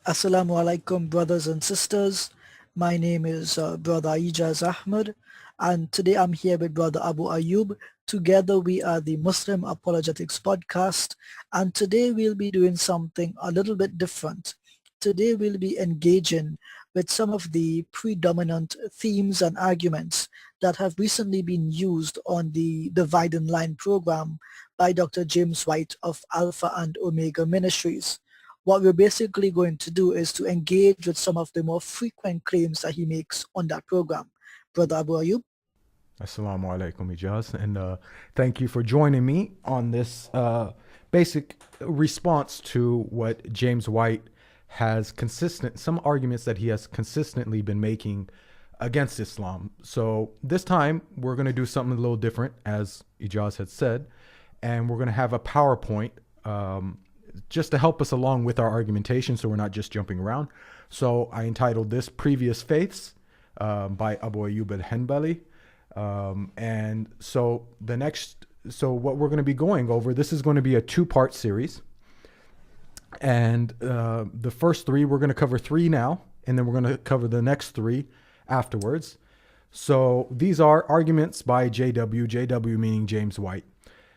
Assalamu alaikum, brothers and sisters. My name is Brother Ijaz Ahmed, and today I'm here with Brother Abu Ayoub. Together we are the Muslim Apologetics Podcast, and today we'll be doing something a little bit different. Today we'll be engaging with some of the predominant themes and arguments that have recently been used on the Divide and Line program by Dr. James White of Alpha and Omega Ministries. What we're basically going to do is to engage with some of the more frequent claims that he makes on that program. Brother Abu Ayyub? Assalamu alaikum, Ijaz, and thank you for joining me on this basic response to what James White has some arguments that he has consistently been making against Islam. So this time we're going to do something a little different, as Ijaz had said, and we're going to have a PowerPoint just to help us along with our argumentation, so we're not just jumping around. So I entitled this "Previous Faiths" by Abu Ayyub al-Hanbali. And so what we're going to be going over, this is going to be a two-part series. And the first three, we're going to cover three now, and then we're going to cover the next three afterwards. So these are arguments by JW meaning James White.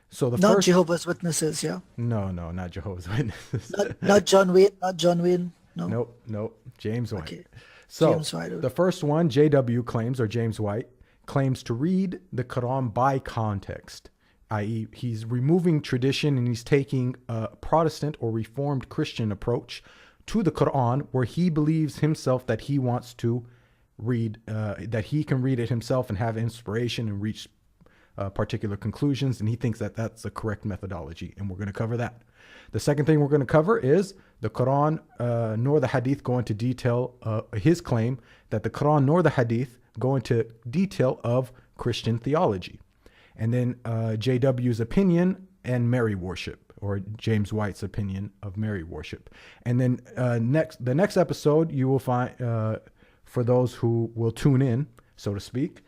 So the Not first, Jehovah's Witnesses, yeah? no, not Jehovah's Witnesses. Not John Wayne, no? Nope, James White. Okay, So James White. the first one, JW claims, or James White, claims to read the Quran by context, i.e. he's removing tradition and he's taking a Protestant or Reformed Christian approach to the Quran, where he believes himself that he wants to read, that he can read it himself and have inspiration and reach particular conclusions, and he thinks that that's the correct methodology, and we're going to cover that. The second thing we're going to cover is the Quran nor the Hadith go into detail, his claim that the Quran nor the Hadith go into detail of Christian theology. And then JW's opinion and Mary worship, or James White's opinion of Mary worship. And then the next episode you will find, for those who will tune in, so to speak,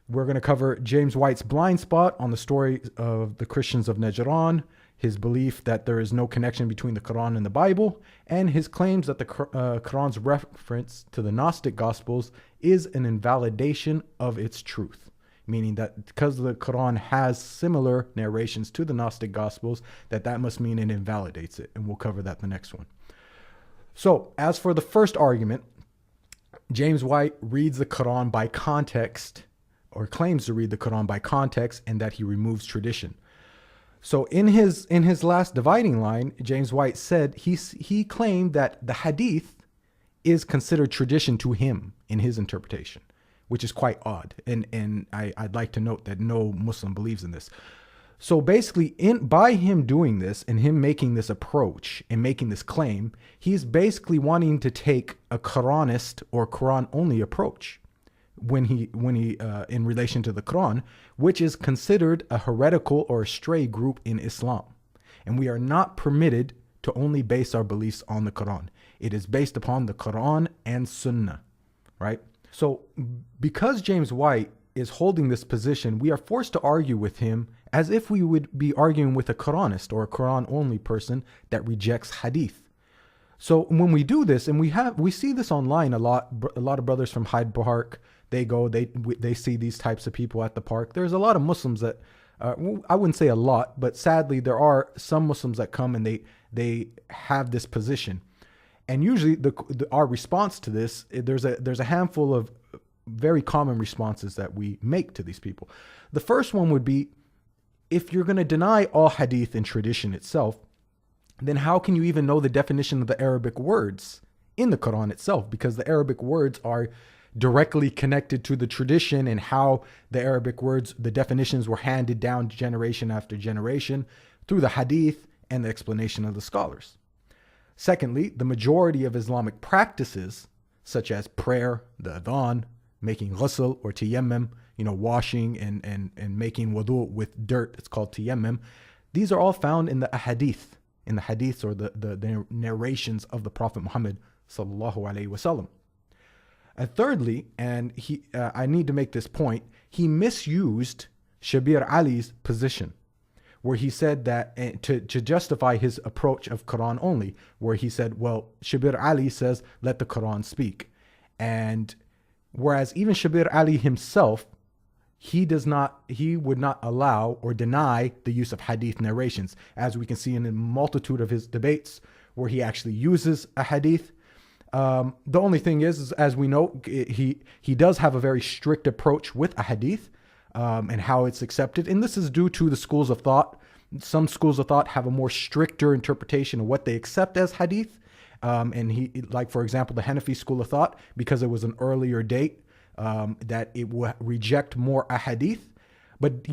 we're going to cover James White's blind spot on the story of the Christians of Najran, his belief that there is no connection between the Quran and the Bible, and his claims that the Quran's reference to the Gnostic Gospels is an invalidation of its truth, meaning that because the Quran has similar narrations to the Gnostic Gospels, that must mean it invalidates it, and we'll cover that in the next one. So, as for the first argument, James White reads the Quran by context, or claims to read the Quran by context, and that he removes tradition. So in his last dividing line, James White said he claimed that the Hadith is considered tradition to him in his interpretation, which is quite odd. And I'd like to note that no Muslim believes in this. So basically, by him doing this and him making this approach and making this claim, he's basically wanting to take a Quranist or Quran only approach when he in relation to the Quran, which is considered a heretical or a stray group in Islam. And we are not permitted to only base our beliefs on the Quran. It is based upon the Quran and Sunnah, right? So because James White is holding this position, we are forced to argue with him as if we would be arguing with a Quranist or a Quran only person that rejects Hadith. So when we do this, and we see this online a lot of brothers from Hyde Park, they see these types of people at the park. There's a lot of Muslims that, I wouldn't say a lot, but sadly there are some Muslims that come and they have this position. And usually our response to this, there's a handful of very common responses that we make to these people. The first one would be, if you're going to deny all hadith and tradition itself, then how can you even know the definition of the Arabic words in the Quran itself? Because the Arabic words are directly connected to the tradition and how the Arabic words, the definitions were handed down generation after generation through the hadith and the explanation of the scholars. Secondly, the majority of Islamic practices, such as prayer, the adhan, making ghusl or tayammum, washing and making wudu with dirt, it's called tayammum. These are all found in the hadiths or the narrations of the Prophet Muhammad sallallahu alaihi wasallam. And thirdly, and I need to make this point, he misused Shabir Ali's position, where he said that to justify his approach of Quran only, where he said, well, Shabir Ali says, let the Quran speak. And whereas even Shabir Ali himself, he would not allow or deny the use of hadith narrations, as we can see in a multitude of his debates where he actually uses a hadith. The only thing is, as we know, he does have a very strict approach with a hadith and how it's accepted. And this is due to the schools of thought. Some schools of thought have a more stricter interpretation of what they accept as hadith. And like, for example, the Hanafi school of thought, because it was an earlier date, that it will reject more a hadith. But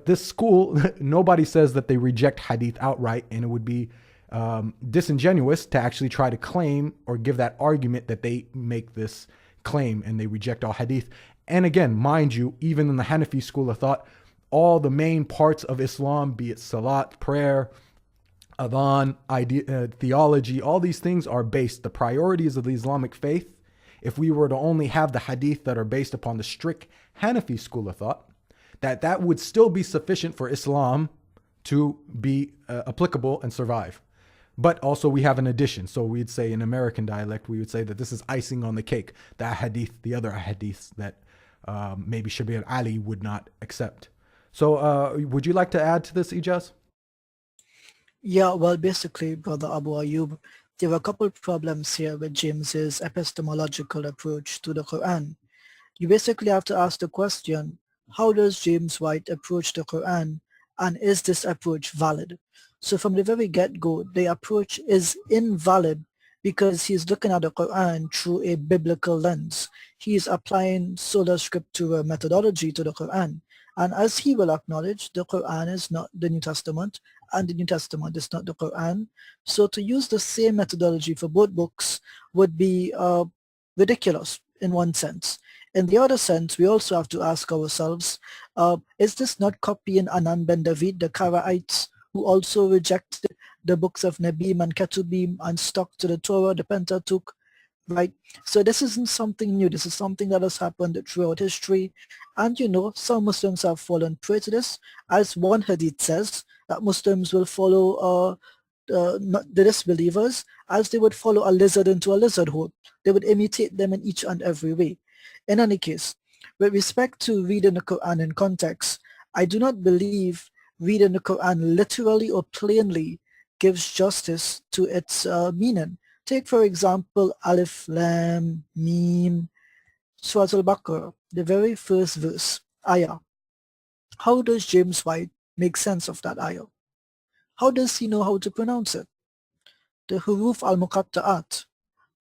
this school, nobody says that they reject hadith outright, and it would be disingenuous to actually try to claim or give that argument that they make this claim and they reject all hadith. And again, mind you, even in the Hanafi school of thought, all the main parts of Islam, be it salat, prayer, adhan, theology, all these things are based, the priorities of the Islamic faith. If we were to only have the hadith that are based upon the strict Hanafi school of thought, that would still be sufficient for Islam to be applicable and survive. But also we have an addition. So we'd say in American dialect, we would say that this is icing on the cake, the hadith, the other hadiths that maybe Shabir Ali would not accept. So would you like to add to this, Ijaz? Yeah, well, basically, Brother Abu Ayoub, there were a couple of problems here with James's epistemological approach to the Quran. You basically have to ask the question, how does James White approach the Quran, and is this approach valid? So from the very get-go, the approach is invalid because he's looking at the Quran through a biblical lens. He's applying sola scriptura methodology to the Quran. And as he will acknowledge, the Quran is not the New Testament, and the New Testament is not the Quran. So to use the same methodology for both books would be ridiculous in one sense. In the other sense, we also have to ask ourselves, is this not copying Anan ben David, the Karaites, who also rejected the books of Nabim and Ketubim and stuck to the Torah, the Pentateuch, right? So this isn't something new. This is something that has happened throughout history. And you know, some Muslims have fallen prey to this. As one hadith says, that Muslims will follow the disbelievers as they would follow a lizard into a lizard hole. They would imitate them in each and every way. In any case, with respect to reading the Quran in context, I do not believe reading the Quran literally or plainly gives justice to its meaning. Take, for example, Alif, Lam, Mim, Surah Al-Baqarah, the very first verse, ayah. How does James White make sense of that ayah? How does he know how to pronounce it? The huruf al-muqatta'at.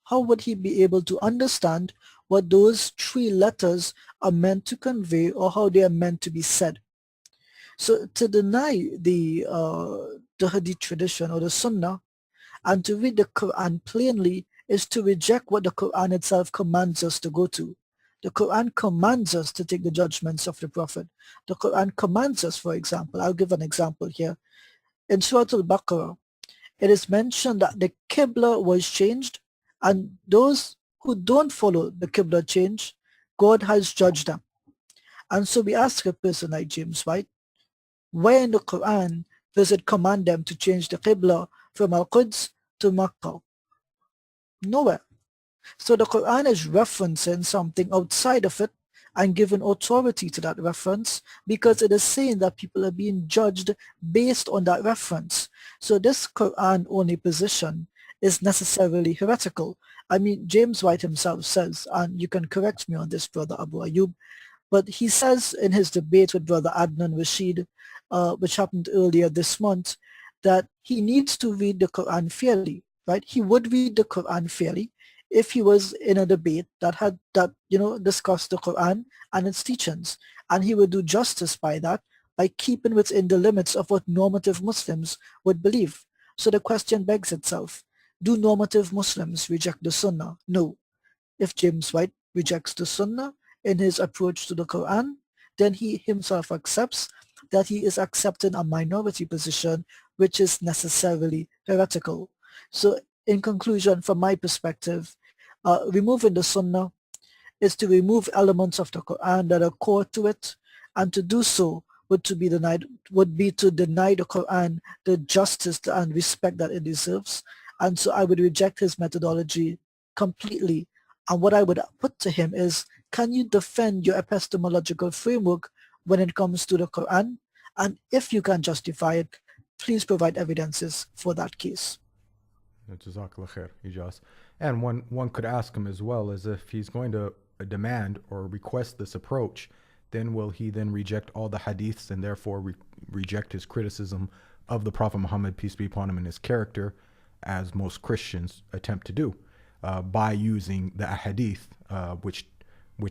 How would he be able to understand what those three letters are meant to convey or how they are meant to be said? So to deny the Hadith tradition or the Sunnah and to read the Quran plainly is to reject what the Quran itself commands us to go to. The Quran commands us to take the judgments of the Prophet. The Quran commands us, for example, I'll give an example here. In Surah Al-Baqarah, it is mentioned that the Qibla was changed, and those who don't follow the Qibla change, God has judged them. And so we ask a person like James White, where in the Quran does it command them to change the Qibla from Al-Quds to Makkah? Nowhere. So the Quran is referencing something outside of it and giving authority to that reference because it is saying that people are being judged based on that reference. So this Quran-only position is necessarily heretical. I mean, James White himself says, and you can correct me on this, Brother Abu Ayoub, but he says in his debate with Brother Adnan Rashid, which happened earlier this month, that he needs to read the Quran fairly, right? He would read the Quran fairly if he was in a debate that discussed the Quran and its teachings, and he would do justice by that by keeping within the limits of what normative Muslims would believe. So the question begs itself, do normative Muslims reject the Sunnah? No. If James White rejects the Sunnah in his approach to the Quran, then he himself accepts that he is accepting a minority position, which is necessarily heretical. So in conclusion, from my perspective, removing the Sunnah is to remove elements of the Quran that are core to it, and to do so would be to deny the Quran the justice and respect that it deserves. And so I would reject his methodology completely. And what I would put to him is, can you defend your epistemological framework when it comes to the Quran? And if you can justify it, please provide evidences for that case. Jazakallah khair, Ijaz. And one could ask him as well, as if he's going to demand or request this approach, then will he then reject all the hadiths and therefore reject his criticism of the Prophet Muhammad, peace be upon him, and his character, as most Christians attempt to do, by using the hadith, which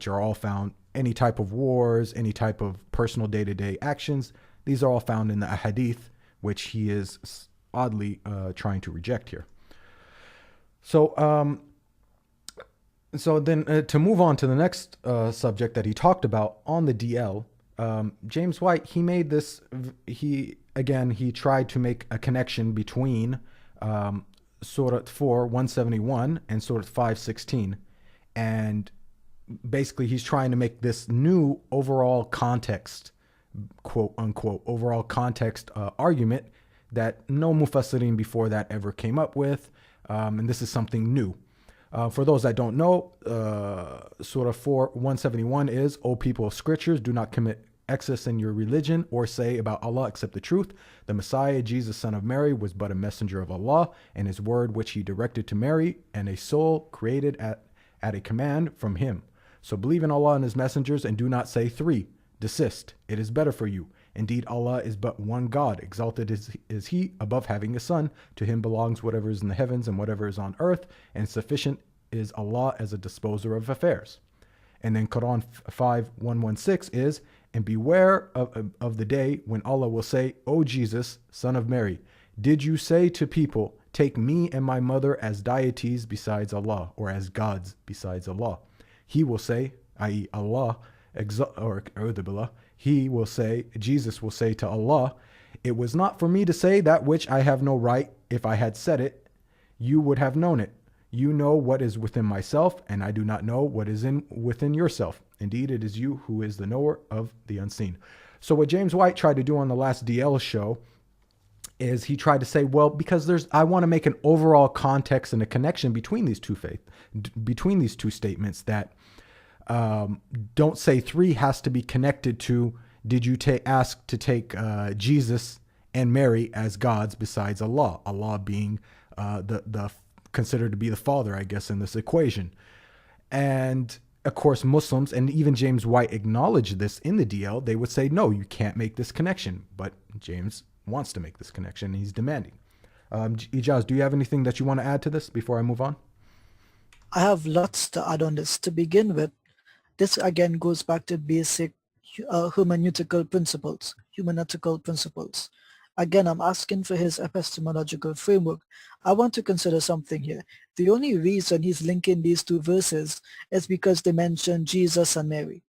are all found, any type of wars, any type of personal day-to-day actions, these are all found in the hadith, which he is oddly trying to reject here. So then to move on to the next subject that he talked about on the DL, James White, he tried to make a connection between Surah 4, 171 and Surah 516. And basically he's trying to make this new overall context, quote unquote, overall context argument that no Mufassirin before that ever came up with. And this is something new. For those that don't know, Surah 4, 171 is, O people of scriptures, do not commit excess in your religion or say about Allah except the truth. The Messiah, Jesus, son of Mary, was but a messenger of Allah, and his word which he directed to Mary, and a soul created at a command from him. So believe in Allah and his messengers, and do not say three. Desist. It is better for you. Indeed, Allah is but one God. Exalted is he above having a son. To him belongs whatever is in the heavens and whatever is on earth, and sufficient is Allah as a disposer of affairs. And then Quran 5:116 is, and beware of the day when Allah will say, O Jesus, son of Mary, did you say to people, take me and my mother as deities besides Allah, or as gods besides Allah? He will say, i.e. Allah, he will say, Jesus will say to Allah, it was not for me to say that which I have no right. If I had said it, you would have known it. You know what is within myself, and I do not know what is within yourself. Indeed, it is you who is the knower of the unseen. So what James White tried to do on the last DL show is he tried to say, well, because I want to make an overall context and a connection between these two statements, that don't say three has to be connected to, did you ask to take Jesus and Mary as gods besides Allah? Allah being the considered to be the father, I guess, in this equation. And of course, Muslims, and even James White acknowledged this in the DL, they would say, no, you can't make this connection. But James wants to make this connection, and he's demanding. Ijaz, do you have anything that you want to add to this before I move on? I have lots to add on this. To begin with, this again goes back to basic hermeneutical principles. Again, I'm asking for his epistemological framework. I want to consider something here. The only reason he's linking these two verses is because they mention Jesus and Mary.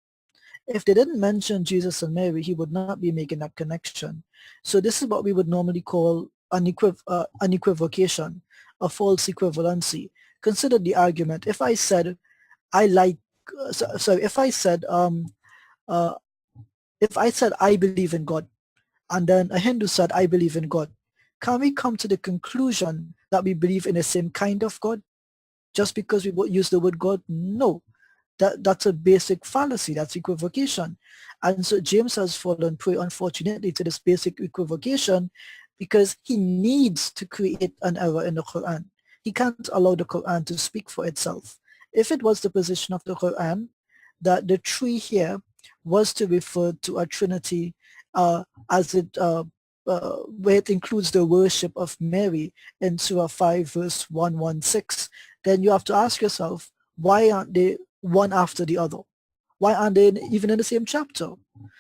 If they didn't mention Jesus and Mary, he would not be making that connection. So this is what we would normally call an equivocation, a false equivalency. Consider the argument. If I said, if I said I believe in God, and then a Hindu said, I believe in God, can we come to the conclusion that we believe in the same kind of God just because we use the word God? No. That's a basic fallacy. That's equivocation. And so James has fallen prey, unfortunately, to this basic equivocation because he needs to create an error in the Quran. He can't allow the Quran to speak for itself. If it was the position of the Quran that the tree here was to refer to a trinity where it includes the worship of Mary in Surah 5 verse 116, then you have to ask yourself, why aren't they one after the other? Why aren't they even in the same chapter?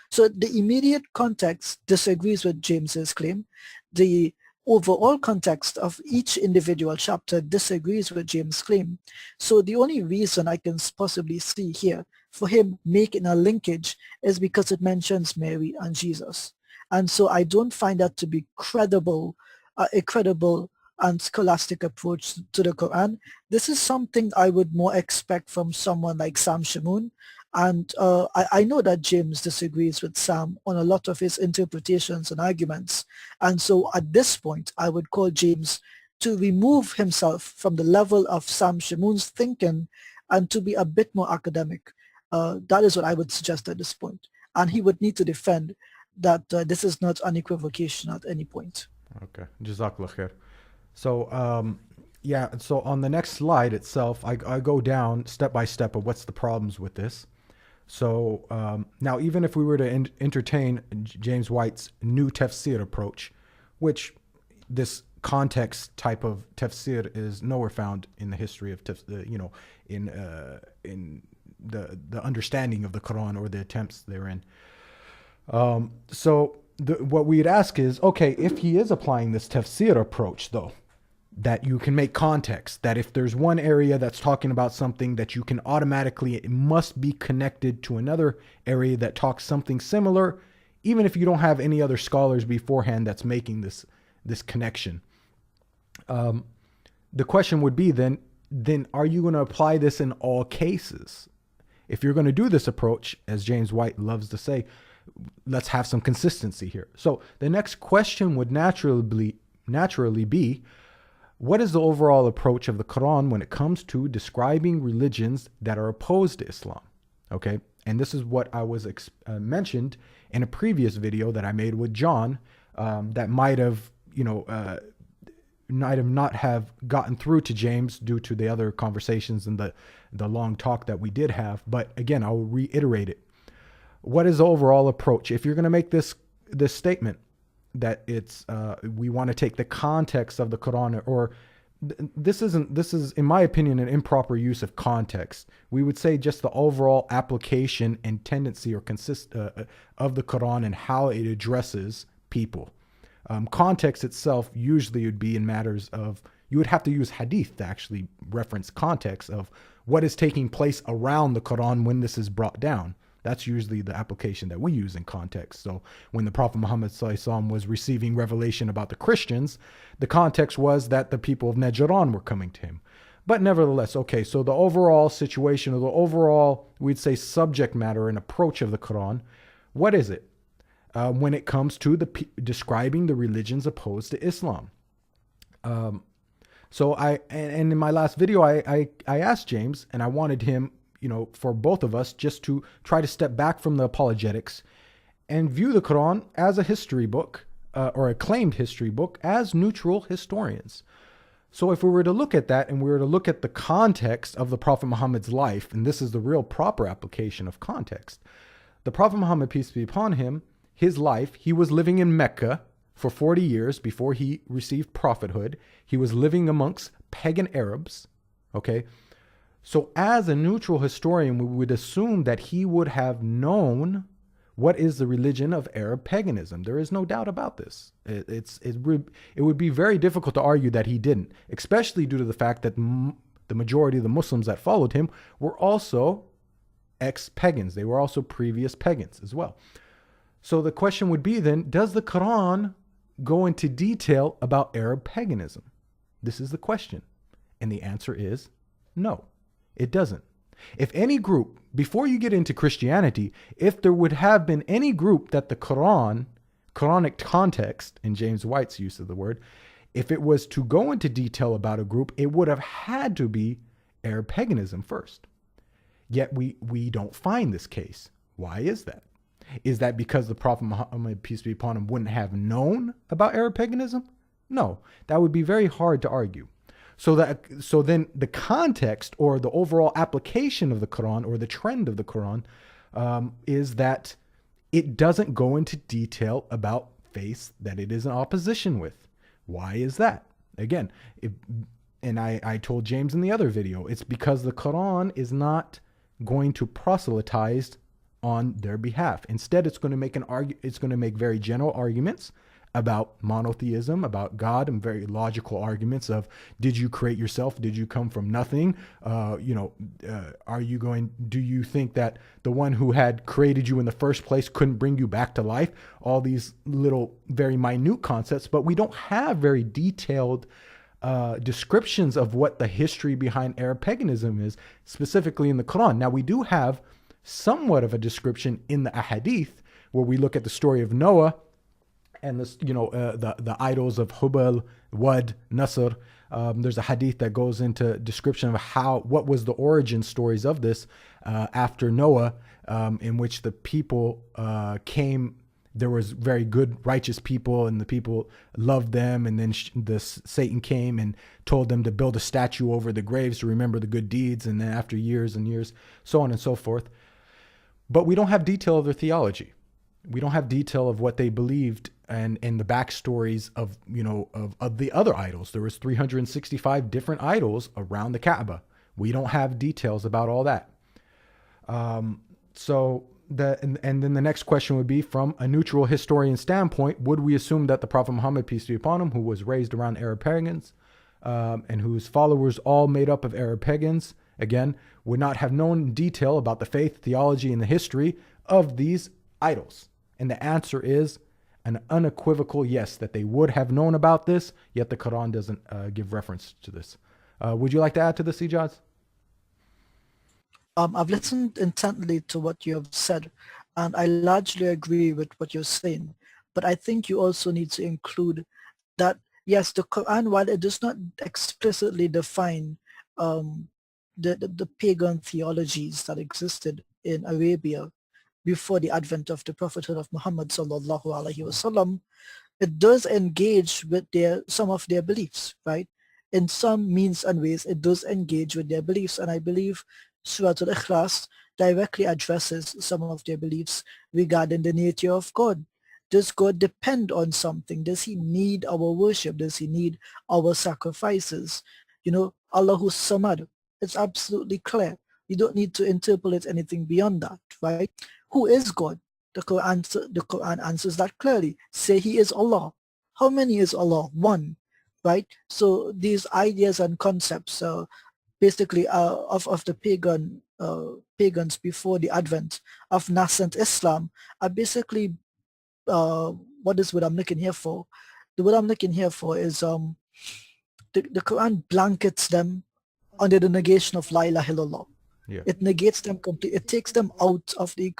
So the immediate context disagrees with James's claim. The overall context of each individual chapter disagrees with James' claim. So the only reason I can possibly see here for him making a linkage is because it mentions Mary and Jesus. And so I don't find that to be a credible and scholastic approach to the Quran. This is something I would more expect from someone like Sam Shamoun. And I know that James disagrees with Sam on a lot of his interpretations and arguments. And so at this point, I would call James to remove himself from the level of Sam Shamoun's thinking and to be a bit more academic. That is what I would suggest at this point. And he would need to defend that this is not an equivocation at any point. Okay, Jazakallah khair. So, yeah, so on the next slide itself, I go down step by step of what's the problems with this. So now, even if we were to entertain James White's new tafsir approach, which this context type of tafsir is nowhere found in the history of in the understanding of the Quran or the attempts therein. So what we'd ask is, okay, if he is applying this tafsir approach, though, that you can make context, that if there's one area that's talking about something that you can automatically, it must be connected to another area that talks something similar, even if you don't have any other scholars beforehand that's making this connection. The question would be then are you going to apply this in all cases? If you're going to do this approach, as James White loves to say, let's have some consistency here. So the next question would naturally be, what is the overall approach of the Quran when it comes to describing religions that are opposed to Islam? Okay, and this is what I was mentioned in a previous video that I made with John that might have not have gotten through to James due to the other conversations and the long talk that we did have. But again, I'll reiterate it. What is the overall approach? If you're going to make this statement that it's we want to take the context of the Quran, or this is in my opinion an improper use of context. We would say just the overall application and tendency or consist of the Quran and how it addresses people. Context itself usually would be in matters of, you would have to use hadith to actually reference context of what is taking place around the Quran when this is brought down. That's usually the application that we use in context. So when the Prophet Muhammad ﷺ was receiving revelation about the Christians, the context was that the people of Najran were coming to him. But nevertheless, okay, so the overall situation, or the overall, we'd say, subject matter and approach of the Quran, what is it when it comes to describing the religions opposed to Islam? So and in my last video, I asked James, and I wanted him, for both of us, just to try to step back from the apologetics and view the Quran as a history book, or a claimed history book, as neutral historians. So if we were to look at that and we were to look at the context of the Prophet Muhammad's life, and this is the real proper application of context, the Prophet Muhammad, peace be upon him, his life, he was living in Mecca for 40 years before he received prophethood. He was living amongst pagan Arabs, okay? So as a neutral historian, we would assume that he would have known what is the religion of Arab paganism. There is no doubt about this. It would be very difficult to argue that he didn't, especially due to the fact that the majority of the Muslims that followed him were also ex-pagans. They were also previous pagans as well. So the question would be then, does the Quran go into detail about Arab paganism? This is the question. And the answer is no. It doesn't. If any group, before you get into Christianity, if there would have been any group that the Quranic context, in James White's use of the word, if it was to go into detail about a group, it would have had to be Arab paganism first. Yet we don't find this case. Why is that? Is that because the Prophet Muhammad, peace be upon him, wouldn't have known about Arab paganism? No, that would be very hard to argue. So then the context or the overall application of the Quran, or the trend of the Quran, is that it doesn't go into detail about faiths that it is in opposition with. Why is that? Again, I told James in the other video, it's because the Quran is not going to proselytize on their behalf. Instead, it's going to make very general arguments about monotheism, about God, and very logical arguments of, did you create yourself? Did you come from nothing? Do you think that the one who had created you in the first place couldn't bring you back to life? All these little, very minute concepts, but we don't have very detailed descriptions of what the history behind Arab paganism is, specifically in the Quran. Now, we do have somewhat of a description in the Ahadith, where we look at the story of Noah and this, the idols of Hubal, Wad, Nasr. There's a hadith that goes into description of what was the origin stories of this after Noah, in which the people came. There was very good, righteous people, and the people loved them. And then Satan came and told them to build a statue over the graves to remember the good deeds. And then after years and years, so on and so forth. But we don't have detail of their theology. We don't have detail of what they believed and the backstories of the other idols. There was 365 different idols around the Kaaba. We don't have details about all that. And then the next question would be, from a neutral historian standpoint, would we assume that the Prophet Muhammad, peace be upon him, who was raised around Arab pagans, and whose followers all made up of Arab pagans, again, would not have known in detail about the faith, theology, and the history of these idols? And the answer is an unequivocal yes, that they would have known about this, yet the Quran doesn't give reference to this. Would you like to add to this, Ijaz? I've listened intently to what you have said, and I largely agree with what you're saying. But I think you also need to include that, yes, the Quran, while it does not explicitly define the pagan theologies that existed in Arabia before the advent of the prophethood of Muhammad sallallahu alaihi wasallam, it does engage with some of their beliefs, right? In some means and ways, it does engage with their beliefs, and I believe Surah Al-Ikhlas directly addresses some of their beliefs regarding the nature of God. Does God depend on something? Does he need our worship? Does he need our sacrifices? Allahus Samad. It's absolutely clear. You don't need to interpolate anything beyond that, right? Who is God? The Quran answers that clearly. Say he is Allah. How many is Allah? One, right? So these ideas and concepts basically of the pagans before the advent of nascent Islam are basically what is what I'm looking here for? The what I'm looking here for is the Quran blankets them under the negation of La ilaha illallah. Yeah. It negates them completely. It takes them out of the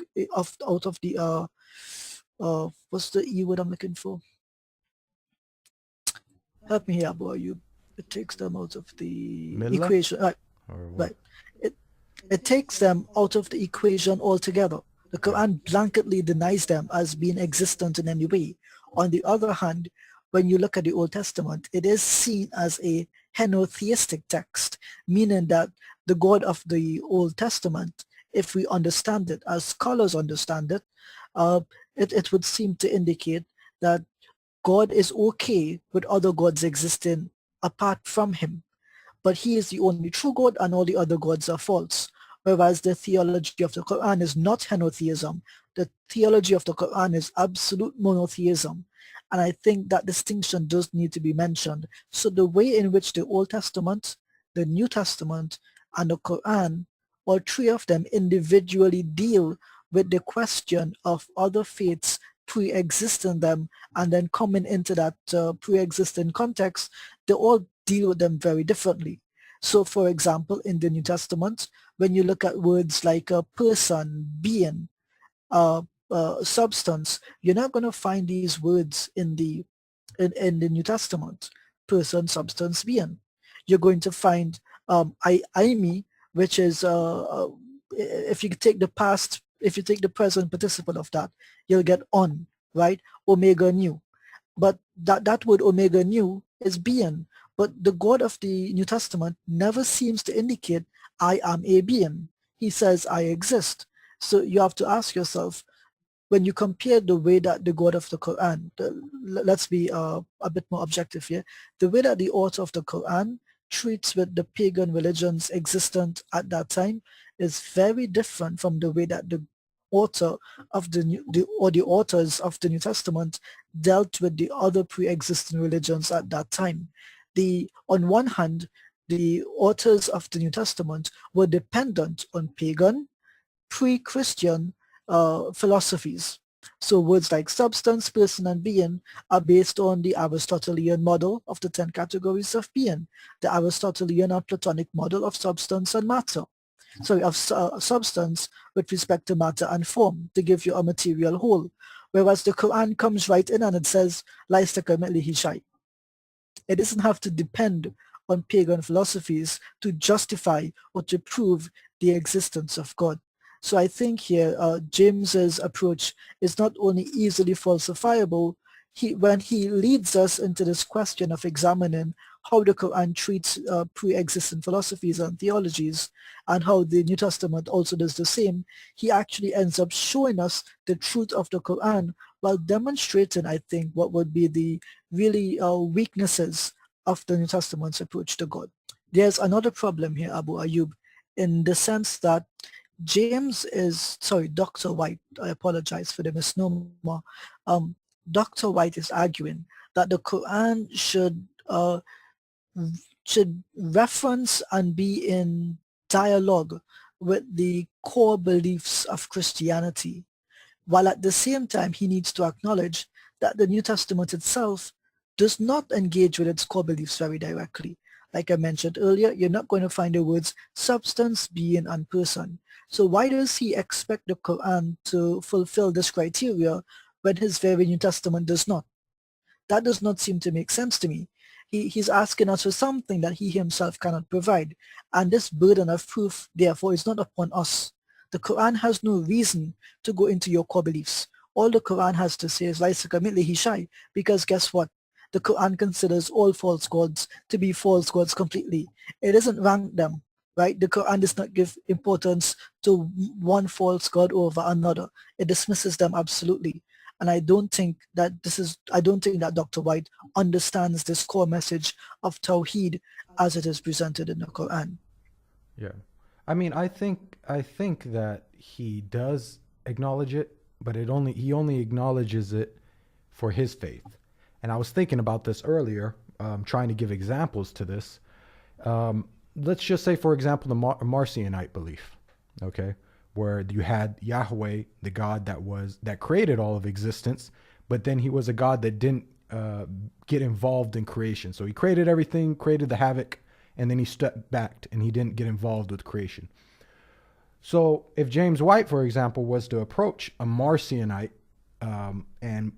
what's the E word I'm looking for? Help me here, Abu Ayoub. It takes them out of the Millah? equation. Right. It takes them out of the equation altogether. The Quran blanketly denies them as being existent in any way. On the other hand, when you look at the Old Testament, it is seen as a henotheistic text, meaning that the God of the Old Testament, if we understand it as scholars understand it, it would seem to indicate that God is okay with other gods existing apart from him. But he is the only true God and all the other gods are false. Whereas the theology of the Quran is not henotheism. The theology of the Quran is absolute monotheism. And I think that distinction does need to be mentioned. So the way in which the Old Testament, the New Testament, and the Quran, all three of them individually deal with the question of other faiths pre-existing them and then coming into that pre-existing context, they all deal with them very differently. So for example, in the New Testament, when you look at words like a person, being, substance, you're not going to find these words in the New Testament. Person, substance, being. You're going to find I, me, which is if you take the past, if you take the present participle of that, you'll get on, right? Omega nu. But that word omega nu is being. But the God of the New Testament never seems to indicate I am a being. He says I exist. So you have to ask yourself, when you compare the way that the God of the Quran, let's be a bit more objective here, the way that the author of the Quran treats with the pagan religions existent at that time is very different from the way that the author of the authors of the New Testament dealt with the other pre-existing religions at that time. On one hand, the authors of the New Testament were dependent on pagan, pre-Christian philosophies. So words like substance, person, and being are based on the Aristotelian model of the 10 categories of being, the Aristotelian and Platonic model of substance and matter. Sorry, of substance with respect to matter and form to give you a material whole. Whereas the Quran comes right in and it says, "Laista kamithlihi shay." It doesn't have to depend on pagan philosophies to justify or to prove the existence of God. So I think here James's approach is not only easily falsifiable, when he leads us into this question of examining how the Quran treats pre-existent philosophies and theologies and how the New Testament also does the same, he actually ends up showing us the truth of the Quran while demonstrating, I think, what would be the really weaknesses of the New Testament's approach to God. There's another problem here, Abu Ayoub, in the sense that Dr. White, I apologize for the misnomer. Dr. White is arguing that the Quran should reference and be in dialogue with the core beliefs of Christianity, while at the same time he needs to acknowledge that the New Testament itself does not engage with its core beliefs very directly. Like I mentioned earlier, you're not going to find the words substance, being, and person. So why does he expect the Quran to fulfill this criteria when his very New Testament does not? That does not seem to make sense to me. He's asking us for something that he himself cannot provide. And this burden of proof, therefore, is not upon us. The Quran has no reason to go into your core beliefs. All the Quran has to say is "Laisa kamithlihi shay," because guess what? The Quran considers all false gods to be false gods completely. It doesn't rank them, right? The Quran does not give importance to one false god over another. It dismisses them absolutely. And I don't think that Dr. White understands this core message of Tawheed as it is presented in the Quran. Yeah. I mean, I think that he does acknowledge it, but he only acknowledges it for his faith. And I was thinking about this earlier, trying to give examples to this. Let's just say, for example, the Marcionite belief, okay, where you had Yahweh, the God that created all of existence, but then he was a God that didn't get involved in creation. So he created everything, created the havoc, and then he stepped back and he didn't get involved with creation. So if James White, for example, was to approach a Marcionite, and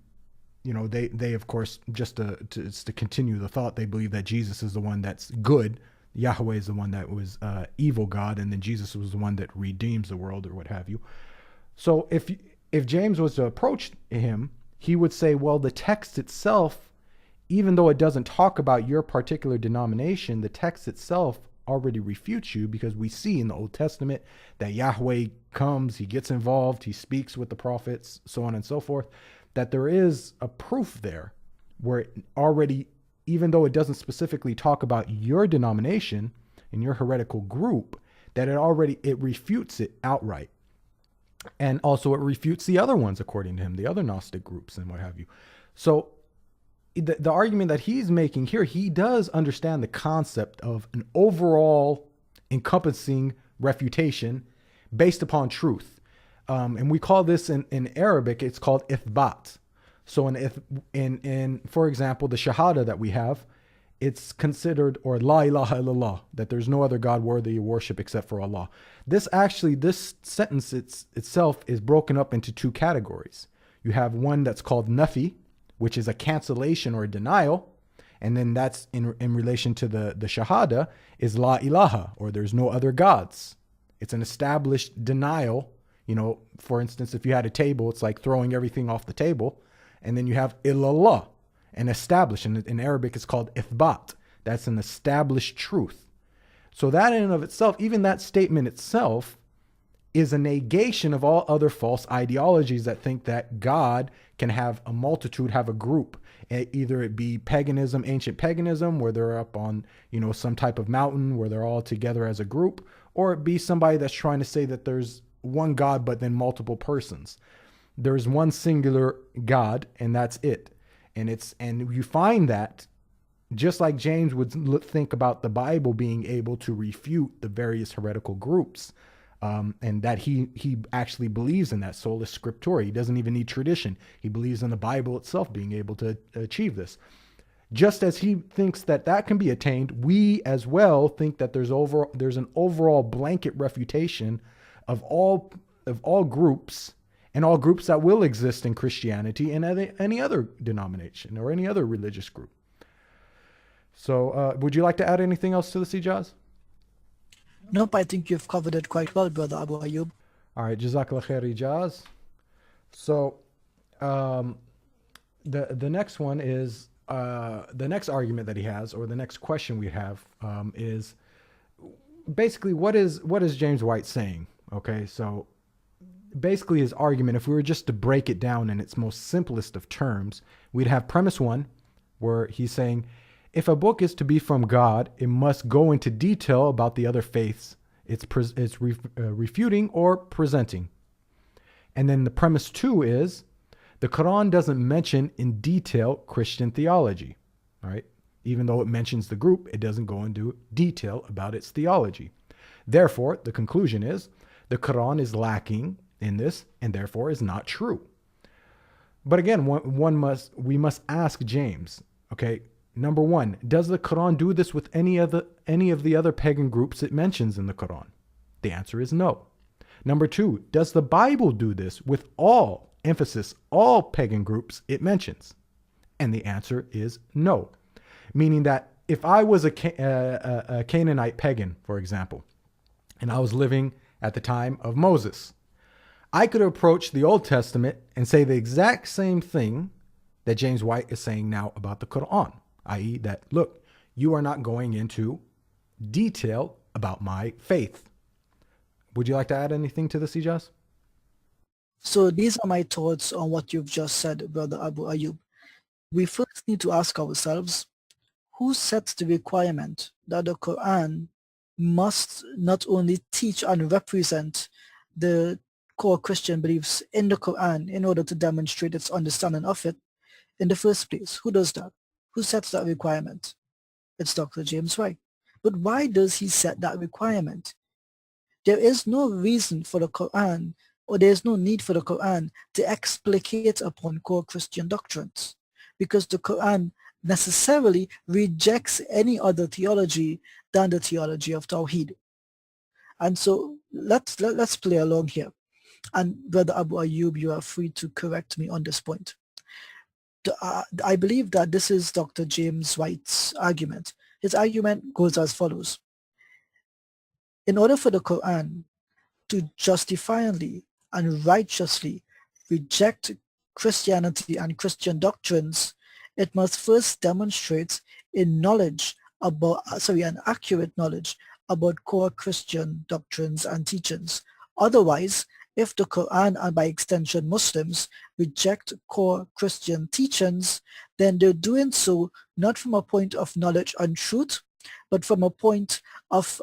they of course, just to continue the thought, they believe that Jesus is the one that's good, Yahweh is the one that was evil God, and then Jesus was the one that redeems the world, or what have you. So if James was to approach him, he would say, well, the text itself, even though it doesn't talk about your particular denomination, the text itself already refutes you, because we see in the Old Testament that Yahweh comes, he gets involved, he speaks with the prophets, so on and so forth, that there is a proof there where it already, even though it doesn't specifically talk about your denomination and your heretical group, that it refutes it outright. And also it refutes the other ones, according to him, the other Gnostic groups and what have you. So the argument that he's making here, he does understand the concept of an overall encompassing refutation based upon truth. And we call this in Arabic, it's called ithbat. So in for example, the shahada that we have, it's considered, or la ilaha illallah, that there's no other God worthy of worship except for Allah. This sentence itself is broken up into two categories. You have one that's called nafi, which is a cancellation or a denial. And then that's in relation to the shahada is la ilaha, or there's no other gods. It's an established denial. For instance, if you had a table, it's like throwing everything off the table. And then you have illallah, an established, and in Arabic it's called ithbat. That's an established truth. So that in and of itself, even that statement itself, is a negation of all other false ideologies that think that God can have a multitude, have a group. Either it be paganism, ancient paganism, where they're up on, some type of mountain where they're all together as a group, or it be somebody that's trying to say that there's one God, but then multiple persons. There's one singular God, and that's it. And you find that, just like James would think about the Bible being able to refute the various heretical groups, and that he actually believes in that sola scriptura. He doesn't even need tradition. He believes in the Bible itself being able to achieve this. Just as he thinks that that can be attained, we as well think that there's an overall blanket refutation of all groups, and all groups that will exist in Christianity and any other denomination or any other religious group. So would you like to add anything else to this, Ijaz? Nope, I think you've covered it quite well, Brother Abu Ayoub. All right, Jazakallah khair, Ijaz. So the next one is the next argument that he has, or the next question we have, is basically what is James White saying? Okay, so basically his argument, if we were just to break it down in its most simplest of terms, we'd have premise one, where he's saying, if a book is to be from God, it must go into detail about the other faiths it's refuting or presenting. And then the premise two is, the Quran doesn't mention in detail Christian theology, right? Even though it mentions the group, it doesn't go into detail about its theology. Therefore, the conclusion is, the Quran is lacking in this and therefore is not true. But again, we must ask James, okay, number one, does the Quran do this with any of the other pagan groups it mentions in the Quran? The answer is no. Number two, does the Bible do this with all pagan groups it mentions? And the answer is no. Meaning that if I was a Canaanite pagan, for example, and I was living at the time of Moses, I could approach the Old Testament and say the exact same thing that James White is saying now about the Quran, i.e. that, look, you are not going into detail about my faith. Would you like to add anything to this, Ijaz? So these are my thoughts on what you've just said, Brother Abu Ayoub. We first need to ask ourselves, who sets the requirement that the Quran must not only teach and represent the core Christian beliefs in the Quran in order to demonstrate its understanding of it in the first place? Who does that? Who sets that requirement? It's Dr. James White. But why does he set that requirement? There is no reason for the Quran, or there is no need for the Quran to explicate upon core Christian doctrines, because the Quran necessarily rejects any other theology than the theology of Tawheed. And so let's play along here. And Brother Abu Ayoub, you are free to correct me on this point. I believe that this is Dr. James White's argument. His argument goes as follows. In order for the Quran to justifiably and righteously reject Christianity and Christian doctrines, it must first demonstrate an accurate knowledge about core Christian doctrines and teachings. Otherwise, if the Quran and by extension Muslims reject core Christian teachings, then they're doing so not from a point of knowledge and truth, but from a point of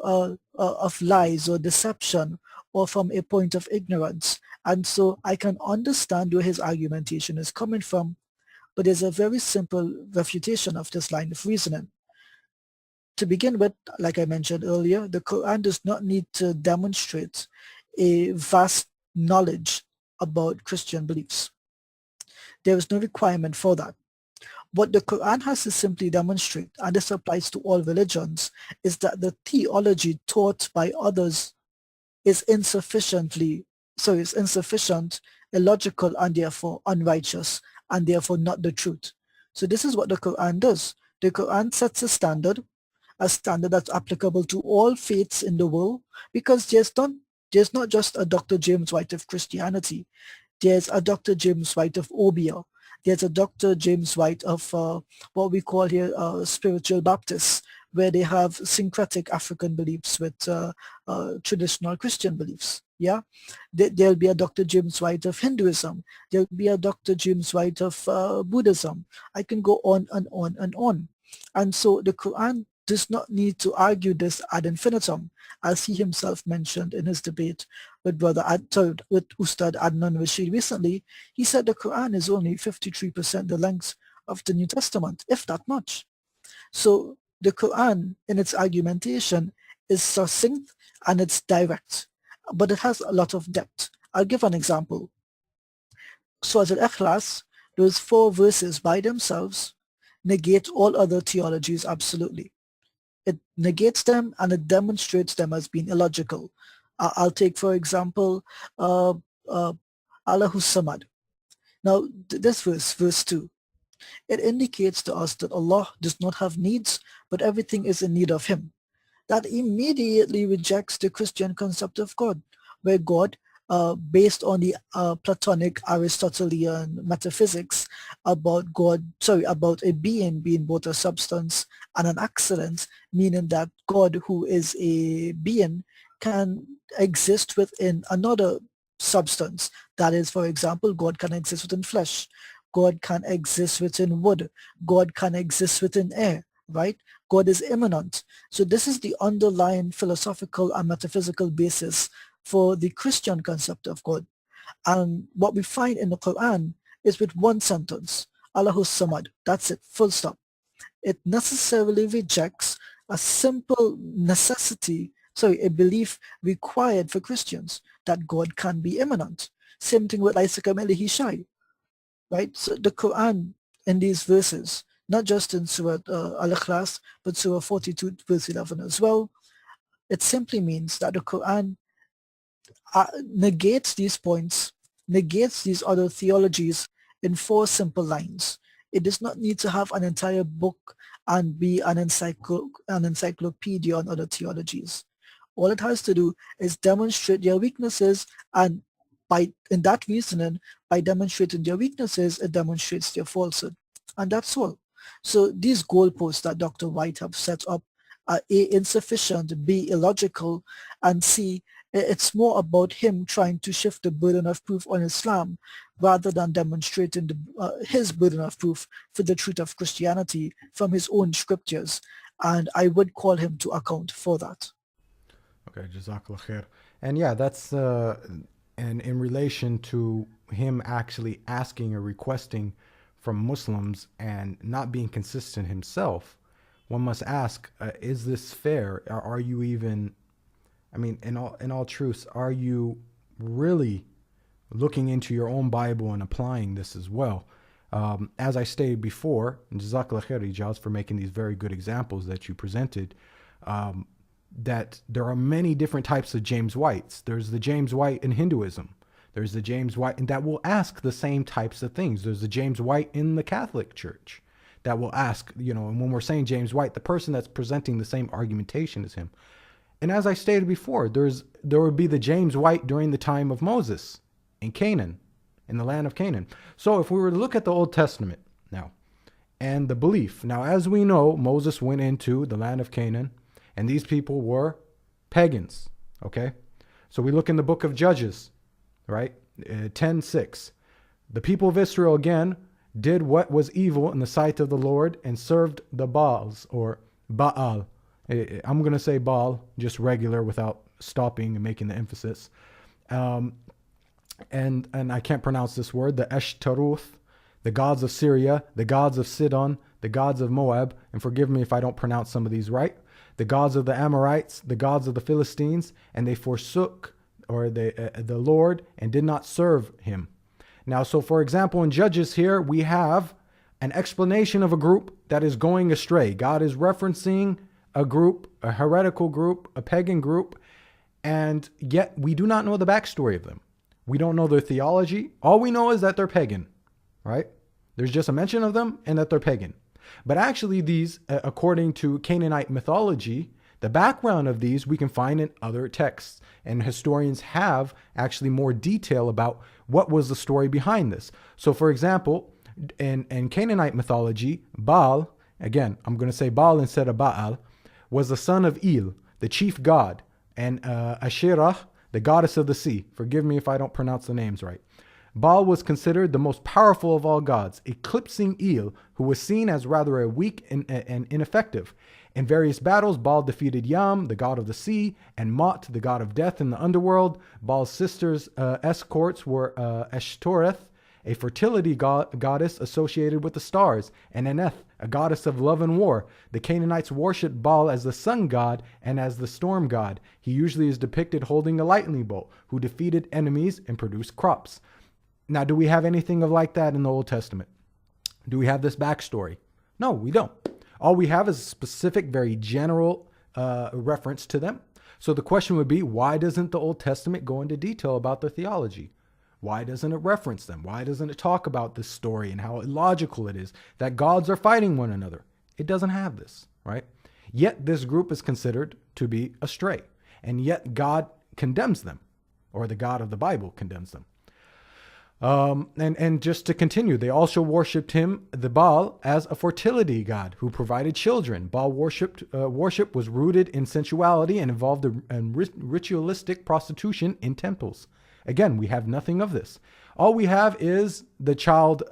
lies or deception, or from a point of ignorance. And so I can understand where his argumentation is coming from, but there's a very simple refutation of this line of reasoning. To begin with, like I mentioned earlier, the Quran does not need to demonstrate a vast knowledge about Christian beliefs. There is no requirement for that. What the Quran has to simply demonstrate, and this applies to all religions, is that the theology taught by others is insufficient, illogical, and therefore unrighteous, and therefore not the truth. So this is what the Quran does. The Quran sets a standard that's applicable to all faiths in the world, because there's not just a Dr. James White of Christianity. There's a Dr. James White of Obia. There's a Dr. James White of what we call here spiritual Baptists, where they have syncretic African beliefs with traditional Christian beliefs. Yeah, there'll be a Dr. James White of Hinduism. There'll be a Dr. James White of Buddhism. I can go on and on and on. And so the Quran does not need to argue this ad infinitum, as he himself mentioned in his debate with with Ustad Adnan Rashid recently. He said the Quran is only 53% the length of the New Testament, if that much. So the Quran, in its argumentation, is succinct and it's direct. but it has a lot of depth. I'll give an example. Surah Al-Ikhlas, those 4 verses by themselves negate all other theologies absolutely. It negates them and it demonstrates them as being illogical. I'll take, for example, uh, uh, Allahus Samad. Now, this verse 2, it indicates to us that Allah does not have needs, but everything is in need of Him. That immediately rejects the Christian concept of God, where God, based on the Platonic Aristotelian metaphysics about about a being being both a substance and an excellence, meaning that God, who is a being, can exist within another substance. That is, for example, God can exist within flesh. God can exist within wood. God can exist within air, right? God is immanent. So this is the underlying philosophical and metaphysical basis for the Christian concept of God. And what we find in the Quran is with one sentence, Allahus Samad. That's it, full stop. It necessarily rejects a simple a belief required for Christians that God can be immanent. Same thing with Isa Kamelihi Shai, right? So the Quran in these verses, not just in Surah Al-Ikhlas, but Surah 42 verse 11 as well, it simply means that the Quran negates these points, negates these other theologies in 4 simple lines. It does not need to have an entire book and be an encyclopedia on other theologies. All it has to do is demonstrate their weaknesses, and in that reasoning, by demonstrating their weaknesses, it demonstrates their falsehood. And that's all. So these goalposts that Dr. White have set up are A, insufficient, B, illogical, and C, it's more about him trying to shift the burden of proof on Islam rather than demonstrating his burden of proof for the truth of Christianity from his own scriptures. And I would call him to account for that. Okay, Jazakallah khair. And yeah, that's and in relation to him actually asking or requesting from Muslims and not being consistent himself, one must ask, is this fair? Are you even, I mean, in all truth, are you really looking into your own Bible and applying this as well? As I stated before, Jazakallah khair, Ijaz, for making these very good examples that you presented, that there are many different types of James Whites. There's the James White in Hinduism. There's the James White, and that will ask the same types of things. There's the James White in the Catholic Church that will ask, and when we're saying James White, the person that's presenting the same argumentation as him. And as I stated before, there would be the James White during the time of Moses in Canaan, in the land of Canaan. So if we were to look at the Old Testament now, and the belief, now as we know, Moses went into the land of Canaan, and these people were pagans, okay? So we look in the book of Judges, right? 10:6. The people of Israel again did what was evil in the sight of the Lord and served the Baals, or Baal. I'm going to say Baal, just regular without stopping and making the emphasis. And I can't pronounce this word, the Eshtaroth, the gods of Syria, the gods of Sidon, the gods of Moab, and forgive me if I don't pronounce some of these right, the gods of the Amorites, the gods of the Philistines, and they forsook the Lord and did not serve him. Now, so for example, in Judges here, we have an explanation of a group that is going astray. God is referencing a group, a heretical group, a pagan group, and yet we do not know the backstory of them. We don't know their theology. All we know is that they're pagan, right? There's just a mention of them and that they're pagan. But actually these, according to Canaanite mythology, the background of these we can find in other texts, and historians have actually more detail about what was the story behind this. So for example, in Canaanite mythology, Baal, again, I'm going to say Baal instead of Baal, was the son of El, the chief god, and Asherah, the goddess of the sea. Forgive me if I don't pronounce the names right. Baal was considered the most powerful of all gods, eclipsing El, who was seen as rather a weak and ineffective. In various battles, Baal defeated Yam, the god of the sea, and Mot, the god of death in the underworld. Baal's sisters' escorts were Ashtoreth a fertility goddess associated with the stars, and Aneth, a goddess of love and war. The Canaanites worshipped Baal as the sun god and as the storm god. He usually is depicted holding a lightning bolt, who defeated enemies and produced crops. Now, do we have anything of like that in the Old Testament? Do we have this backstory? No, we don't. All we have is a specific, very general reference to them. So the question would be, why doesn't the Old Testament go into detail about their theology? Why doesn't it reference them? Why doesn't it talk about this story and how illogical it is that gods are fighting one another? It doesn't have this, right? Yet this group is considered to be astray. And yet God condemns them, or the God of the Bible condemns them. And just to continue, they also worshipped him, the Baal, as a fertility god who provided children. Baal worship was rooted in sensuality and involved ritualistic prostitution in temples. Again, we have nothing of this. All we have is the child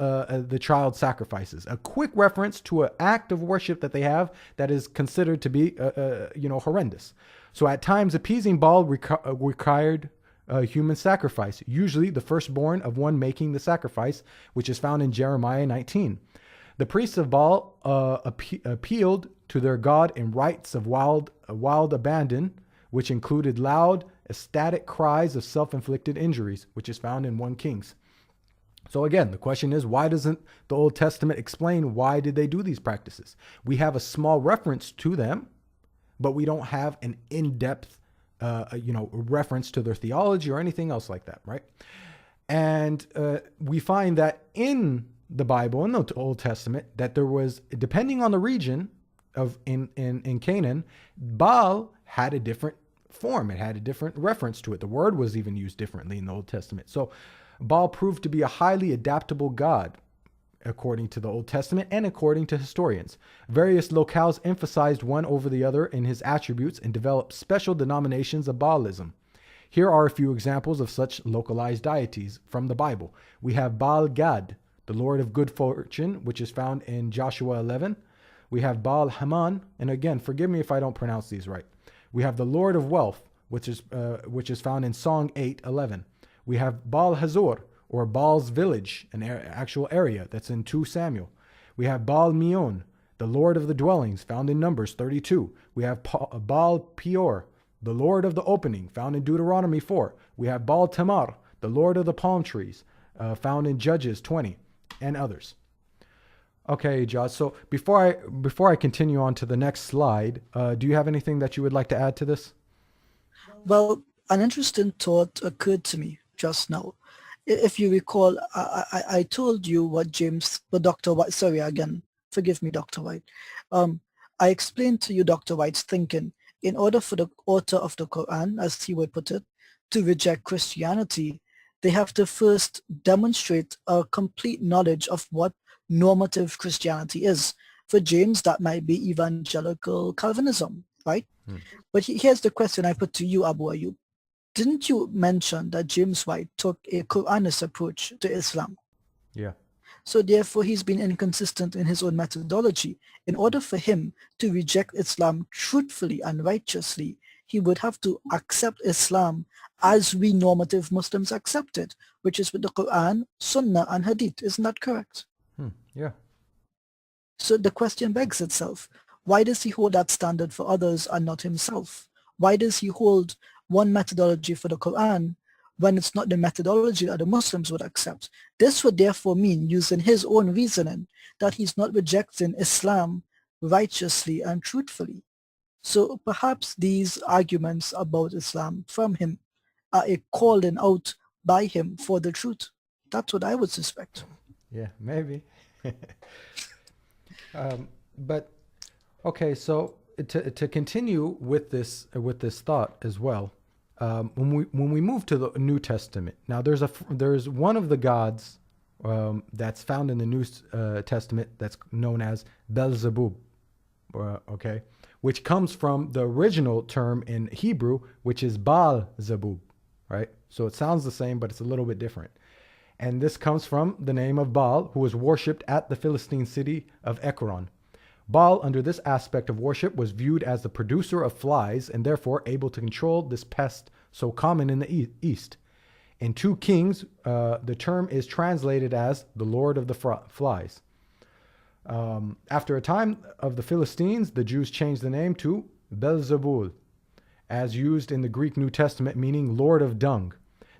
sacrifices, a quick reference to an act of worship that they have that is considered to be, horrendous. So at times, appeasing Baal required human sacrifice, usually the firstborn of one making the sacrifice, which is found in Jeremiah 19. The priests of Baal appealed to their god in rites of wild abandon, which included loud, ecstatic cries of self-inflicted injuries, which is found in 1 Kings. So again, the question is, why doesn't the Old Testament explain why did they do these practices? We have a small reference to them, but we don't have an in-depth reference to their theology or anything else like that, right? And we find that in the Bible, in the Old Testament, that there was, depending on the region in Canaan, Baal had a different form. It had a different reference to it. The word was even used differently in the Old Testament. So Baal proved to be a highly adaptable god, according to the Old Testament and according to historians. Various locales emphasized one over the other in his attributes and developed special denominations of Baalism. Here are a few examples of such localized deities from the Bible. We have Baal Gad, the Lord of good fortune, which is found in Joshua 11. We have Baal Haman, and again, forgive me if I don't pronounce these right. We have the Lord of wealth, which is found in Song 8:11. We have Baal Hazor, or Baal's village, an actual area that's in 2 Samuel. We have Baal Meon, the Lord of the dwellings, found in Numbers 32. We have Baal Peor, the Lord of the opening, found in Deuteronomy 4. We have Baal Tamar, the Lord of the palm trees, found in Judges 20, and others. Okay, Ijaz, so before I continue on to the next slide, do you have anything that you would like to add to this? Well, an interesting thought occurred to me just now. If you recall, I told you what Dr. White, sorry again, forgive me, Dr. White. I explained to you Dr. White's thinking. In order for the author of the Quran, as he would put it, to reject Christianity, they have to first demonstrate a complete knowledge of what normative Christianity is. For James, that might be evangelical Calvinism, right? But here's the question I put to you, Abu Ayoub. Didn't you mention that James White took a Quranist approach to Islam? Yeah. So therefore, he's been inconsistent in his own methodology. In order for him to reject Islam truthfully and righteously, he would have to accept Islam as we normative Muslims accept it, which is with the Quran, Sunnah, and Hadith. Isn't that correct? Yeah. So the question begs itself, why does he hold that standard for others and not himself? Why does he hold one methodology for the Quran when it's not the methodology that the Muslims would accept? This would therefore mean, using his own reasoning, that he's not rejecting Islam righteously and truthfully. So perhaps these arguments about Islam from him are a calling out by him for the truth. That's what I would suspect. Yeah, maybe. But okay, so to continue with this thought as well, when we move to the New Testament, now there's one of the gods that's found in the New Testament that's known as Beelzebub, okay, which comes from the original term in Hebrew, which is Baal Zebub, right? So it sounds the same, but it's a little bit different. And this comes from the name of Baal, who was worshipped at the Philistine city of Ekron. Baal, under this aspect of worship, was viewed as the producer of flies and therefore able to control this pest so common in the East. In 2 Kings, the term is translated as the Lord of the Flies. After a time of the Philistines, the Jews changed the name to Beelzebul, as used in the Greek New Testament, meaning Lord of Dung.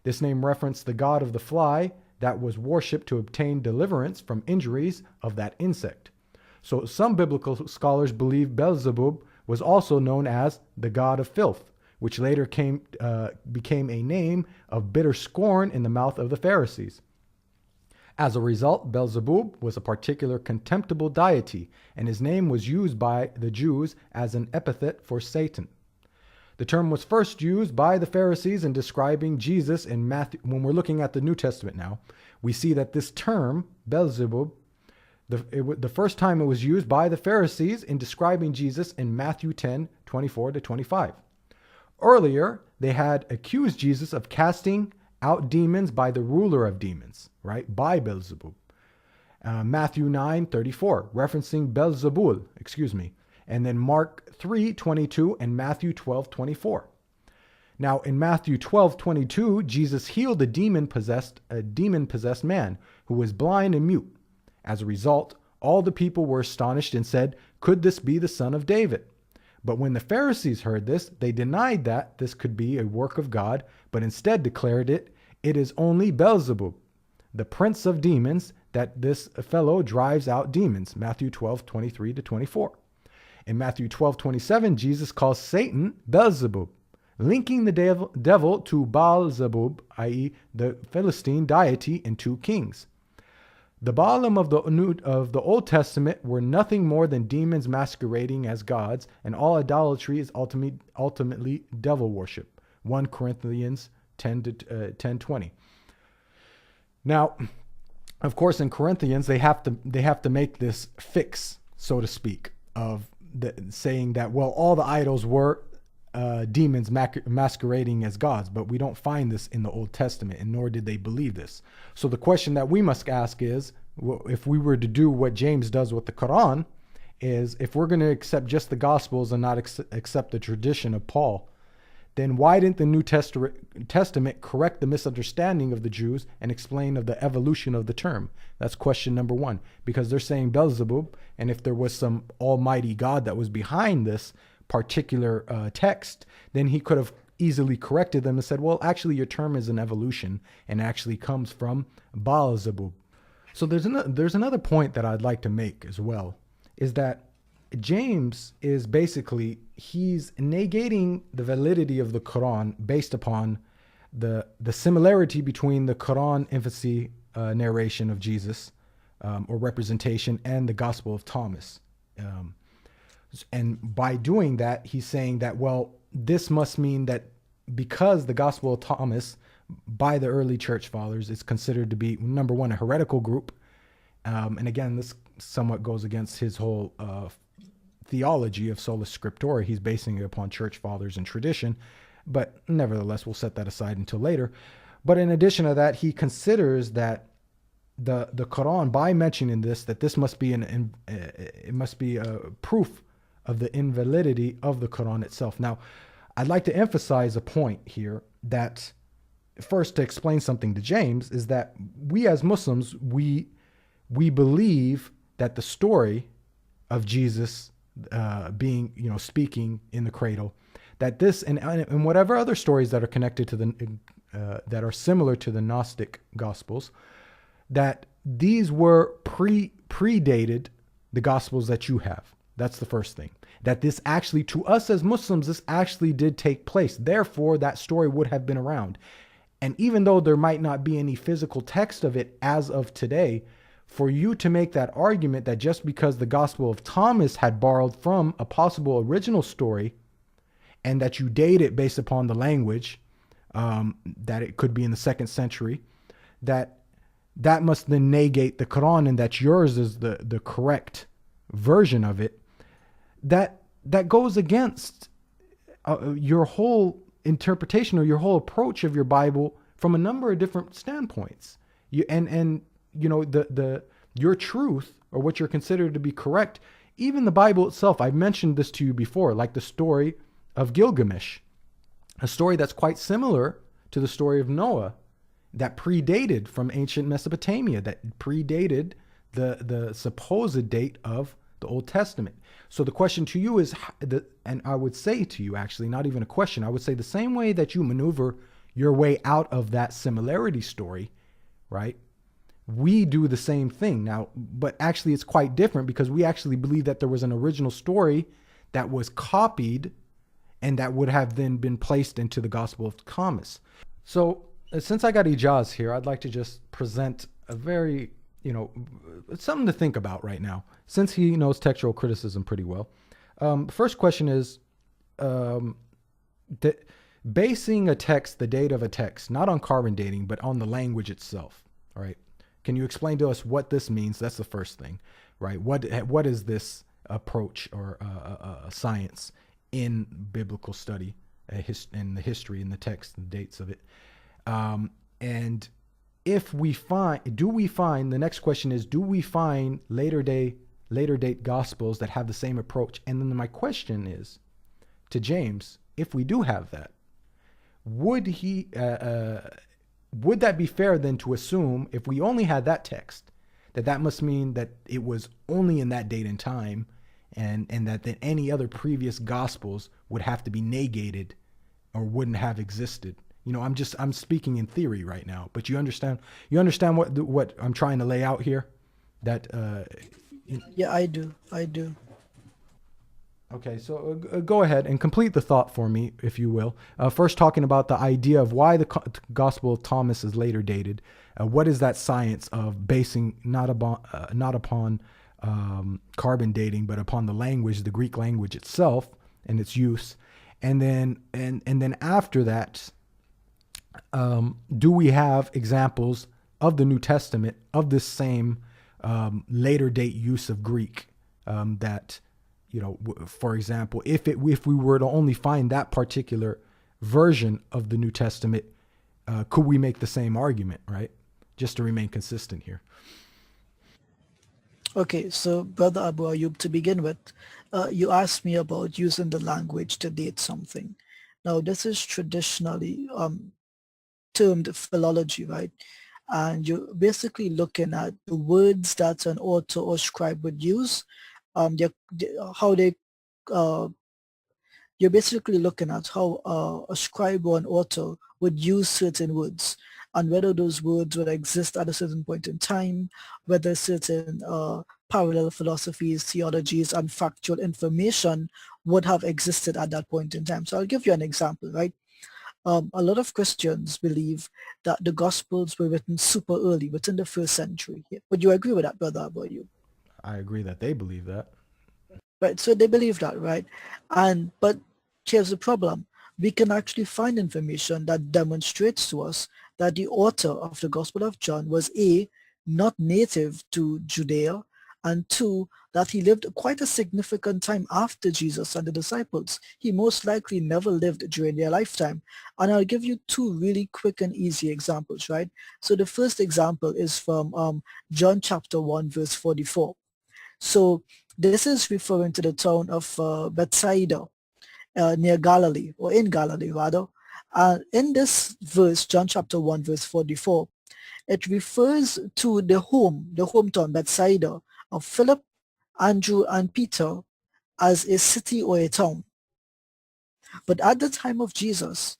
This name referenced the god of the fly that was worshipped to obtain deliverance from injuries of that insect. So some biblical scholars believe Beelzebub was also known as the god of filth, which later became a name of bitter scorn in the mouth of the Pharisees. As a result, Beelzebub was a particular contemptible deity, and his name was used by the Jews as an epithet for Satan. The term was first used by the Pharisees in describing Jesus in Matthew. When we're looking at the New Testament now, we see that this term, Beelzebub, the first time it was used by the Pharisees in describing Jesus in Matthew 10:24-25. Earlier, they had accused Jesus of casting out demons by the ruler of demons, right? By Beelzebub. Matthew 9:34, referencing Beelzebul, and then Mark 3:22 and Matthew 12:24. Now, in Matthew 12:22, Jesus healed a demon-possessed man who was blind and mute. As a result, all the people were astonished and said, "Could this be the son of David?" But when the Pharisees heard this, they denied that this could be a work of God, but instead declared it is only Beelzebub, the prince of demons, that this fellow drives out demons. Matthew 12:23-24. In Matthew 12:27, Jesus calls Satan Beelzebub, linking the devil to Baal-zebub, i.e. the Philistine deity in 2 Kings. The Baalim of the Old Testament were nothing more than demons masquerading as gods, and all idolatry is ultimately devil worship. 1 Corinthians 10:20. Now, of course, in Corinthians, they have to make this fix, so to speak, of saying that, well, all the idols were demons masquerading as gods, but we don't find this in the Old Testament, and nor did they believe this. So the question that we must ask is, if we were to do what James does with the Quran, is if we're going to accept just the Gospels and not accept the tradition of Paul, then why didn't the New Testament correct the misunderstanding of the Jews and explain of the evolution of the term? That's question number 1, because they're saying Beelzebub, and if there was some almighty God that was behind this particular text, then he could have easily corrected them and said, well, actually your term is an evolution and actually comes from Baal-zebub. So there's another point that I'd like to make as well, is that James is basically, he's negating the validity of the Quran based upon the similarity between the Quran infancy narration of Jesus or representation and the Gospel of Thomas. And by doing that, he's saying that, well, this must mean that because the Gospel of Thomas, by the early church fathers, is considered to be, number one, a heretical group. And again, this somewhat goes against his whole theology of sola scriptura. He's basing it upon church fathers and tradition. But nevertheless, we'll set that aside until later. But in addition to that, he considers that the Quran, by mentioning this, that this must be it must be a proof of the invalidity of the Quran itself. Now, I'd like to emphasize a point here, that first, to explain something to James, is that we as Muslims, we believe that the story of Jesus being, speaking in the cradle, that this and whatever other stories that are connected to that are similar to the Gnostic Gospels, that these were predated the Gospels that you have. That's the first thing. That this actually, to us as Muslims, this actually did take place. Therefore, that story would have been around. And even though there might not be any physical text of it as of today, for you to make that argument that just because the Gospel of Thomas had borrowed from a possible original story, and that you date it based upon the language, that it could be in the 2nd century, that must then negate the Quran, and that yours is the correct version of it, that goes against your whole interpretation or your whole approach of your Bible from a number of different standpoints. Your truth, or what you're considered to be correct, even the Bible itself. I've mentioned this to you before, like the story of Gilgamesh, a story that's quite similar to the story of Noah, that predated from ancient Mesopotamia, that predated the supposed date of the Old Testament. So the question to you is, and I would say to you, actually, not even a question, I would say the same way that you maneuver your way out of that similarity story, right? We do the same thing now, but actually it's quite different because we actually believe that there was an original story that was copied and that would have then been placed into the Gospel of Thomas. So since I got Ijaz here, I'd like to just present a very, something to think about right now, since he knows textual criticism pretty well. First question is, basing a text, the date of a text, not on carbon dating, but on the language itself, all right? Can you explain to us what this means? That's the first thing, right? What is this approach or science in biblical study, in the history, in the text, and the dates of it? And if we find, the next question is, do we find later date gospels that have the same approach? And then my question is to James, if we do have that, would that be fair then to assume, if we only had that text, that must mean that it was only in that date and time, and that any other previous gospels would have to be negated or wouldn't have existed? I'm speaking in theory right now, but you understand what I'm trying to lay out here? Yeah, I do. Okay, so go ahead and complete the thought for me, if you will. First, talking about the idea of why the Gospel of Thomas is later dated. What is that science of basing not upon carbon dating, but upon the language, the Greek language itself and its use? And then after that, do we have examples of the New Testament of this same later date use of Greek that? For example, if we were to only find that particular version of the New Testament, could we make the same argument, right? Just to remain consistent here. Okay, so Brother Abu Ayoub, to begin with, you asked me about using the language to date something. Now, this is traditionally termed philology, right? And you're basically looking at the words that an author or scribe would use, you're basically looking at how a scribe or an author would use certain words and whether those words would exist at a certain point in time, whether certain parallel philosophies, theologies, and factual information would have existed at that point in time. So I'll give you an example, right? A lot of Christians believe that the Gospels were written super early, within the 1st century. Would you agree with that, Brother Abu? I agree that they believe that. Right, so they believe that, right? But here's the problem. We can actually find information that demonstrates to us that the author of the Gospel of John was A, not native to Judea, and 2, that he lived quite a significant time after Jesus and the disciples. He most likely never lived during their lifetime. And I'll give you 2 really quick and easy examples, right? So the first example is from John chapter 1, verse 44. So this is referring to the town of Bethsaida, near Galilee, or in Galilee rather. In this verse, John chapter 1, verse 44, it refers to the hometown, Bethsaida, of Philip, Andrew, and Peter as a city or a town. But at the time of Jesus,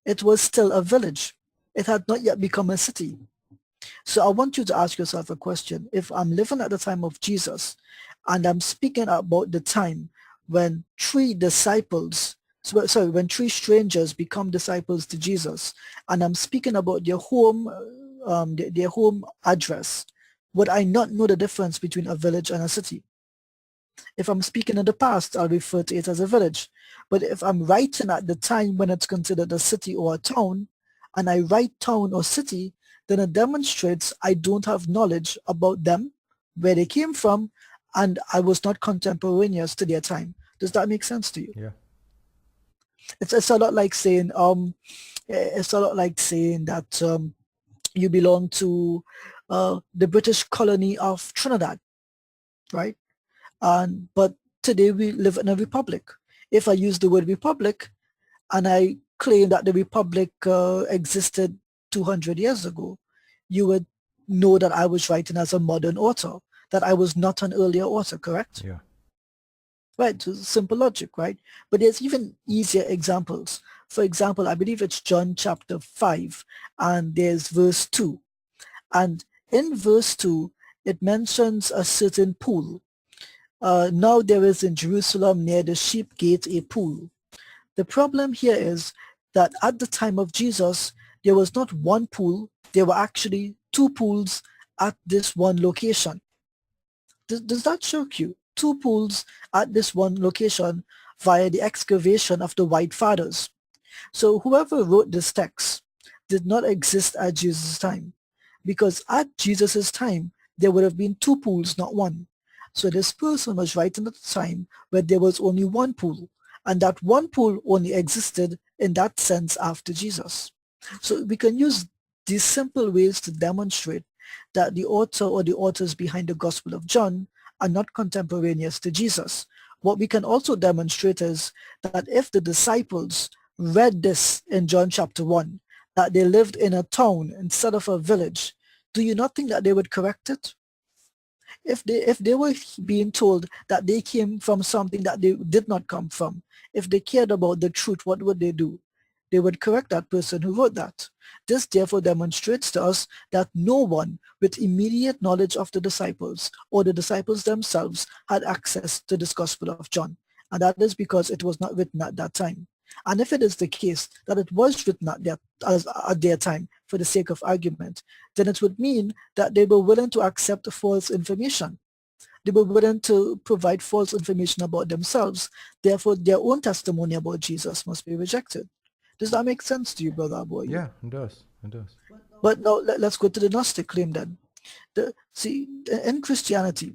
it was still a village. It had not yet become a city. So I want you to ask yourself a question. If I'm living at the time of Jesus and I'm speaking about the time when 3 strangers become disciples to Jesus, and I'm speaking about their home address, would I not know the difference between a village and a city? If I'm speaking in the past, I'll refer to it as a village. But if I'm writing at the time when it's considered a city or a town, and I write town or city, then it demonstrates I don't have knowledge about them, where they came from, and I was not contemporaneous to their time. Does that make sense to you? Yeah. It's a lot like saying that you belong to the British colony of Trinidad, right? But today we live in a republic. If I use the word republic and I claim that the republic existed 200 years ago, you would know that I was writing as a modern author, that I was not an earlier author, correct? Yeah. Right, so simple logic, right? But there's even easier examples. For example, I believe it's John chapter 5, and there's verse 2. And in verse 2, it mentions a certain pool. Now there is in Jerusalem near the sheep gate a pool. The problem here is that at the time of Jesus, there was not one pool, there were actually two pools at this one location. Does that shock you? Two pools at this one location via the excavation of the White Fathers. So whoever wrote this text did not exist at Jesus' time, because at Jesus' time, there would have been two pools, not one. So this person was writing at a time where there was only one pool, and that one pool only existed in that sense after Jesus. So we can use these simple ways to demonstrate that the author or the authors behind the Gospel of John are not contemporaneous to Jesus. What we can also demonstrate is that if the disciples read this in John chapter 1, that they lived in a town instead of a village, do you not think that they would correct it? If they were being told that they came from something that they did not come from, if they cared about the truth, what would they do? They would correct that person who wrote that. This therefore demonstrates to us that no one with immediate knowledge of the disciples or the disciples themselves had access to this Gospel of John. And that is because it was not written at that time. And if it is the case that it was written at their time for the sake of argument, then it would mean that they were willing to accept false information. They were willing to provide false information about themselves. Therefore, their own testimony about Jesus must be rejected. Does that make sense to you, Brother Abu Ayyub? Yeah, it does. It does. But now let's go to the Gnostic claim then. See, in Christianity,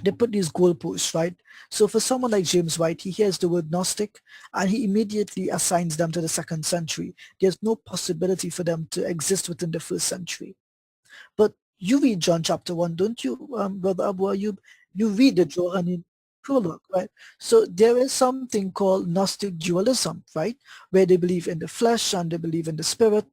they put these goalposts, right? So for someone like James White, he hears the word Gnostic and he immediately assigns them to the 2nd century. There's no possibility for them to exist within the 1st century. But you read John chapter 1, don't you, Brother Abu Ayyub? You read the Johannine prologue, right? So there is something called Gnostic dualism, right? Where they believe in the flesh and they believe in the spirit.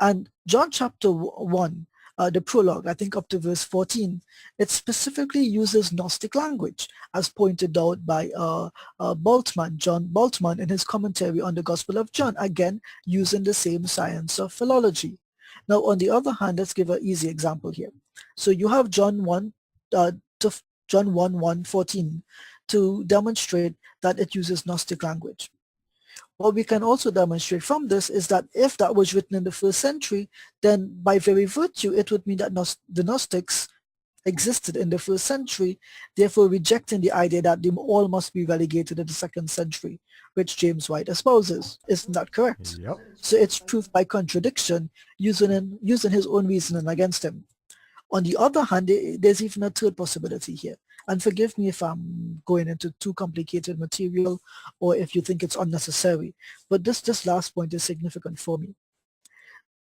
And John chapter 1, the prologue, I think up to verse 14, it specifically uses Gnostic language, as pointed out by John Boltman in his commentary on the Gospel of John, again, using the same science of philology. Now, on the other hand, let's give an easy example here. So you have John 1, John 1, 14, to demonstrate that it uses Gnostic language. What we can also demonstrate from this is that if that was written in the 1st century, then by very virtue, it would mean that the Gnostics existed in the 1st century, therefore rejecting the idea that they all must be relegated to the 2nd century, which James White espouses. Isn't that correct? Yep. So it's proof by contradiction, using his own reasoning against him. On the other hand, there's even a third possibility here. And forgive me if I'm going into too complicated material or if you think it's unnecessary. But this last point is significant for me.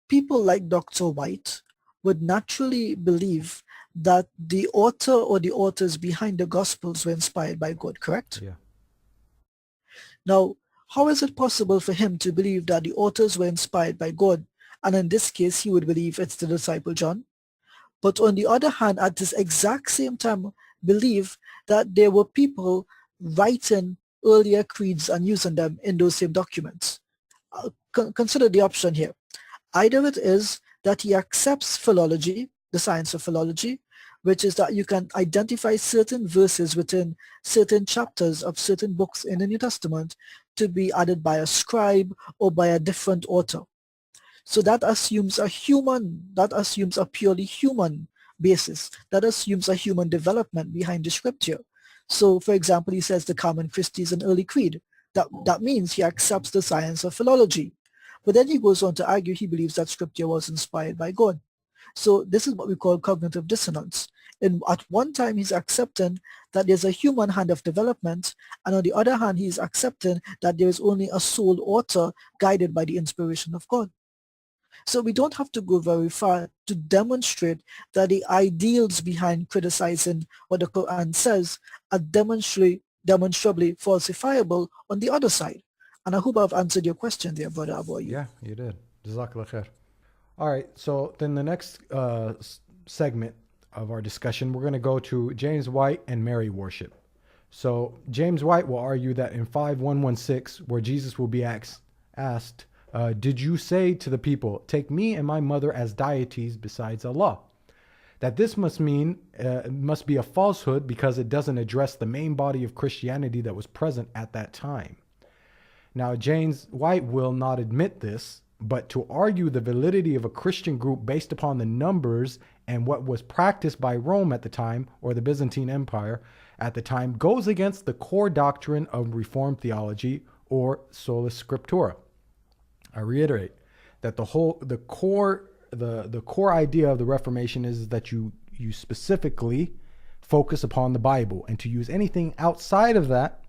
People like Dr. White would naturally believe that the author or the authors behind the Gospels were inspired by God, correct? Yeah. Now, how is it possible for him to believe that the authors were inspired by God? And in this case, he would believe it's the disciple John. But on the other hand, at this exact same time, believe that there were people writing earlier creeds and using them in those same documents. Consider the option here. Either it is that he accepts philology, the science of philology, which is that you can identify certain verses within certain chapters of certain books in the New Testament to be added by a scribe or by a different author. So that assumes a purely human basis. That assumes a human development behind the scripture. So for example, he says the Common Christi is an early creed. That means he accepts the science of philology. But then he goes on to argue he believes that scripture was inspired by God. So this is what we call cognitive dissonance. And at one time he's accepting that there's a human hand of development, and on the other hand he's accepting that there is only a sole author guided by the inspiration of God. So we don't have to go very far to demonstrate that the ideals behind criticizing what the Quran says are demonstrably falsifiable on the other side. And I hope I've answered your question there, Brother Abu Ayyub. Yeah, you did. Jazakallah khair. All right. So then the next segment of our discussion, we're going to go to James White and Mary worship. So James White will argue that in 5116, where Jesus will be asked, did you say to the people, take me and my mother as deities besides Allah? That this must mean, must be a falsehood because it doesn't address the main body of Christianity that was present at that time. Now, James White will not admit this, but to argue the validity of a Christian group based upon the numbers and what was practiced by Rome at the time, or the Byzantine Empire at the time, goes against the core doctrine of Reformed theology, or sola scriptura. I reiterate that the core idea of the Reformation is that you specifically focus upon the Bible, and to use anything outside of that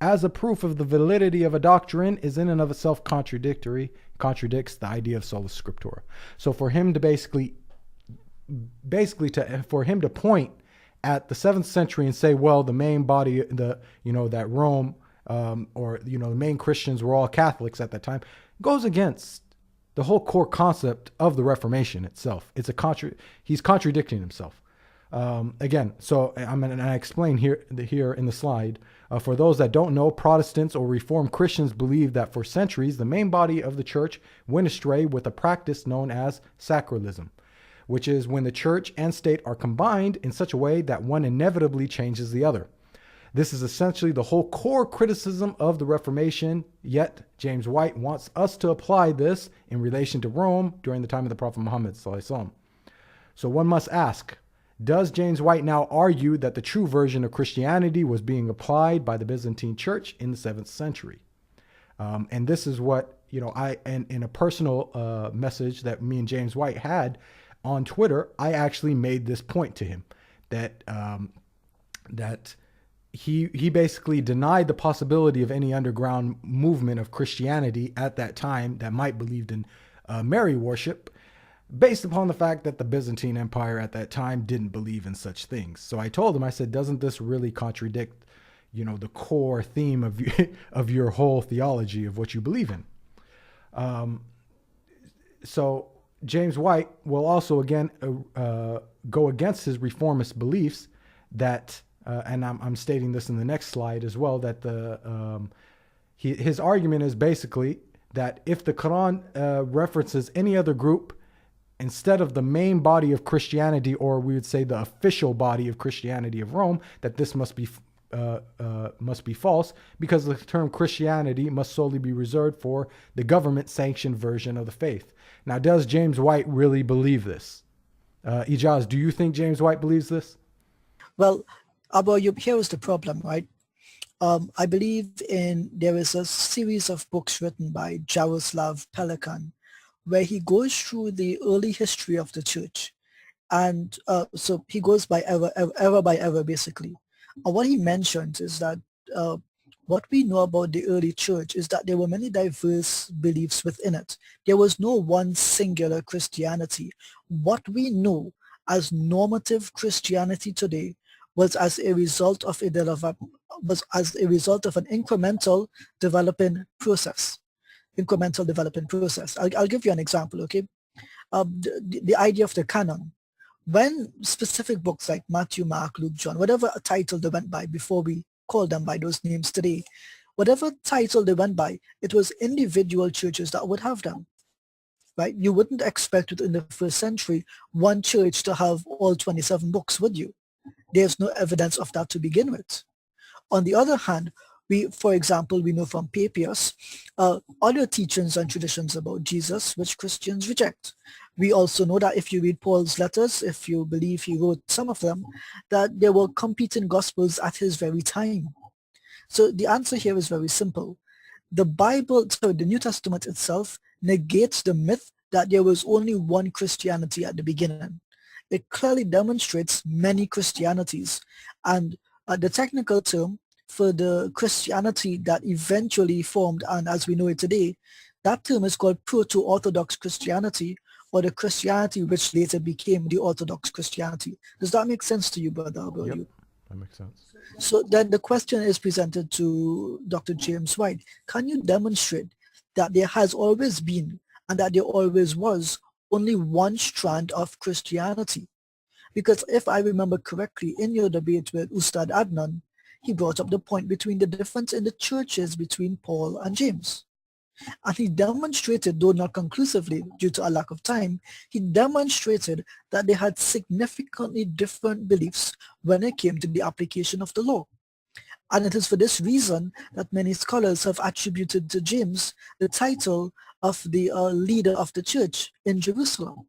as a proof of the validity of a doctrine is in and of itself contradicts the idea of sola scriptura. So for him to for him to point at the 7th century and say, well, the main body, that Rome, the main Christians were all Catholics at that time, goes against the whole core concept of the Reformation itself. He's contradicting himself. Again, so I'm going to explain here in the slide. For those that don't know, Protestants or Reformed Christians believe that for centuries, the main body of the church went astray with a practice known as sacralism, which is when the church and state are combined in such a way that one inevitably changes the other. This is essentially the whole core criticism of the Reformation, yet James White wants us to apply this in relation to Rome during the time of the Prophet Muhammad sallallahu alaihi wasallam. So one must ask, does James White now argue that the true version of Christianity was being applied by the Byzantine Church in the 7th century? And this is what, in a personal message that me and James White had on Twitter, I actually made this point to him that he basically denied the possibility of any underground movement of Christianity at that time that might believed in Mary worship, based upon the fact that the Byzantine Empire at that time didn't believe in such things. So I told him, I said, doesn't this really contradict, the core theme of your whole theology of what you believe in? So James White will also again go against his reformist beliefs that, and I'm stating this in the next slide as well, that his argument is basically that if the Quran references any other group instead of the main body of Christianity, or we would say the official body of Christianity of Rome, that this must be false, because the term Christianity must solely be reserved for the government-sanctioned version of the faith. Now, does James White really believe this? Ijaz, do you think James White believes this? Well, Abu Ayoub, here is the problem, right? I believe there is a series of books written by Jaroslav Pelikan, where he goes through the early history of the church. And so he goes by error by error, basically. And what he mentions is that what we know about the early church is that there were many diverse beliefs within it. There was no one singular Christianity. What we know as normative Christianity today was as a result of an incremental developing process. I'll give you an example, okay? The idea of the canon. When specific books like Matthew, Mark, Luke, John, whatever title they went by before we call them by those names today, whatever title they went by, it was individual churches that would have them, right? You wouldn't expect within the first century one church to have all 27 books, would you? There's no evidence of that to begin with. On the other hand, for example, we know from Papias, other teachings and traditions about Jesus, which Christians reject. We also know that if you read Paul's letters, if you believe he wrote some of them, that there were competing gospels at his very time. So the answer here is very simple. The New Testament itself negates the myth that there was only one Christianity at the beginning. It clearly demonstrates many Christianities. And the technical term for the Christianity that eventually formed, and as we know it today, that term is called Proto-Orthodox Christianity, or the Christianity which later became the Orthodox Christianity. Does that make sense to you, Brother Abu Ayoub? Yep, that makes sense. So then the question is presented to Dr. James White. Can you demonstrate that there has always been and that there always was only one strand of Christianity. Because if I remember correctly, in your debate with Ustad Adnan, he brought up the point between the difference in the churches between Paul and James. And he demonstrated, though not conclusively due to a lack of time, he demonstrated that they had significantly different beliefs when it came to the application of the law. And it is for this reason that many scholars have attributed to James the title of the leader of the church in Jerusalem,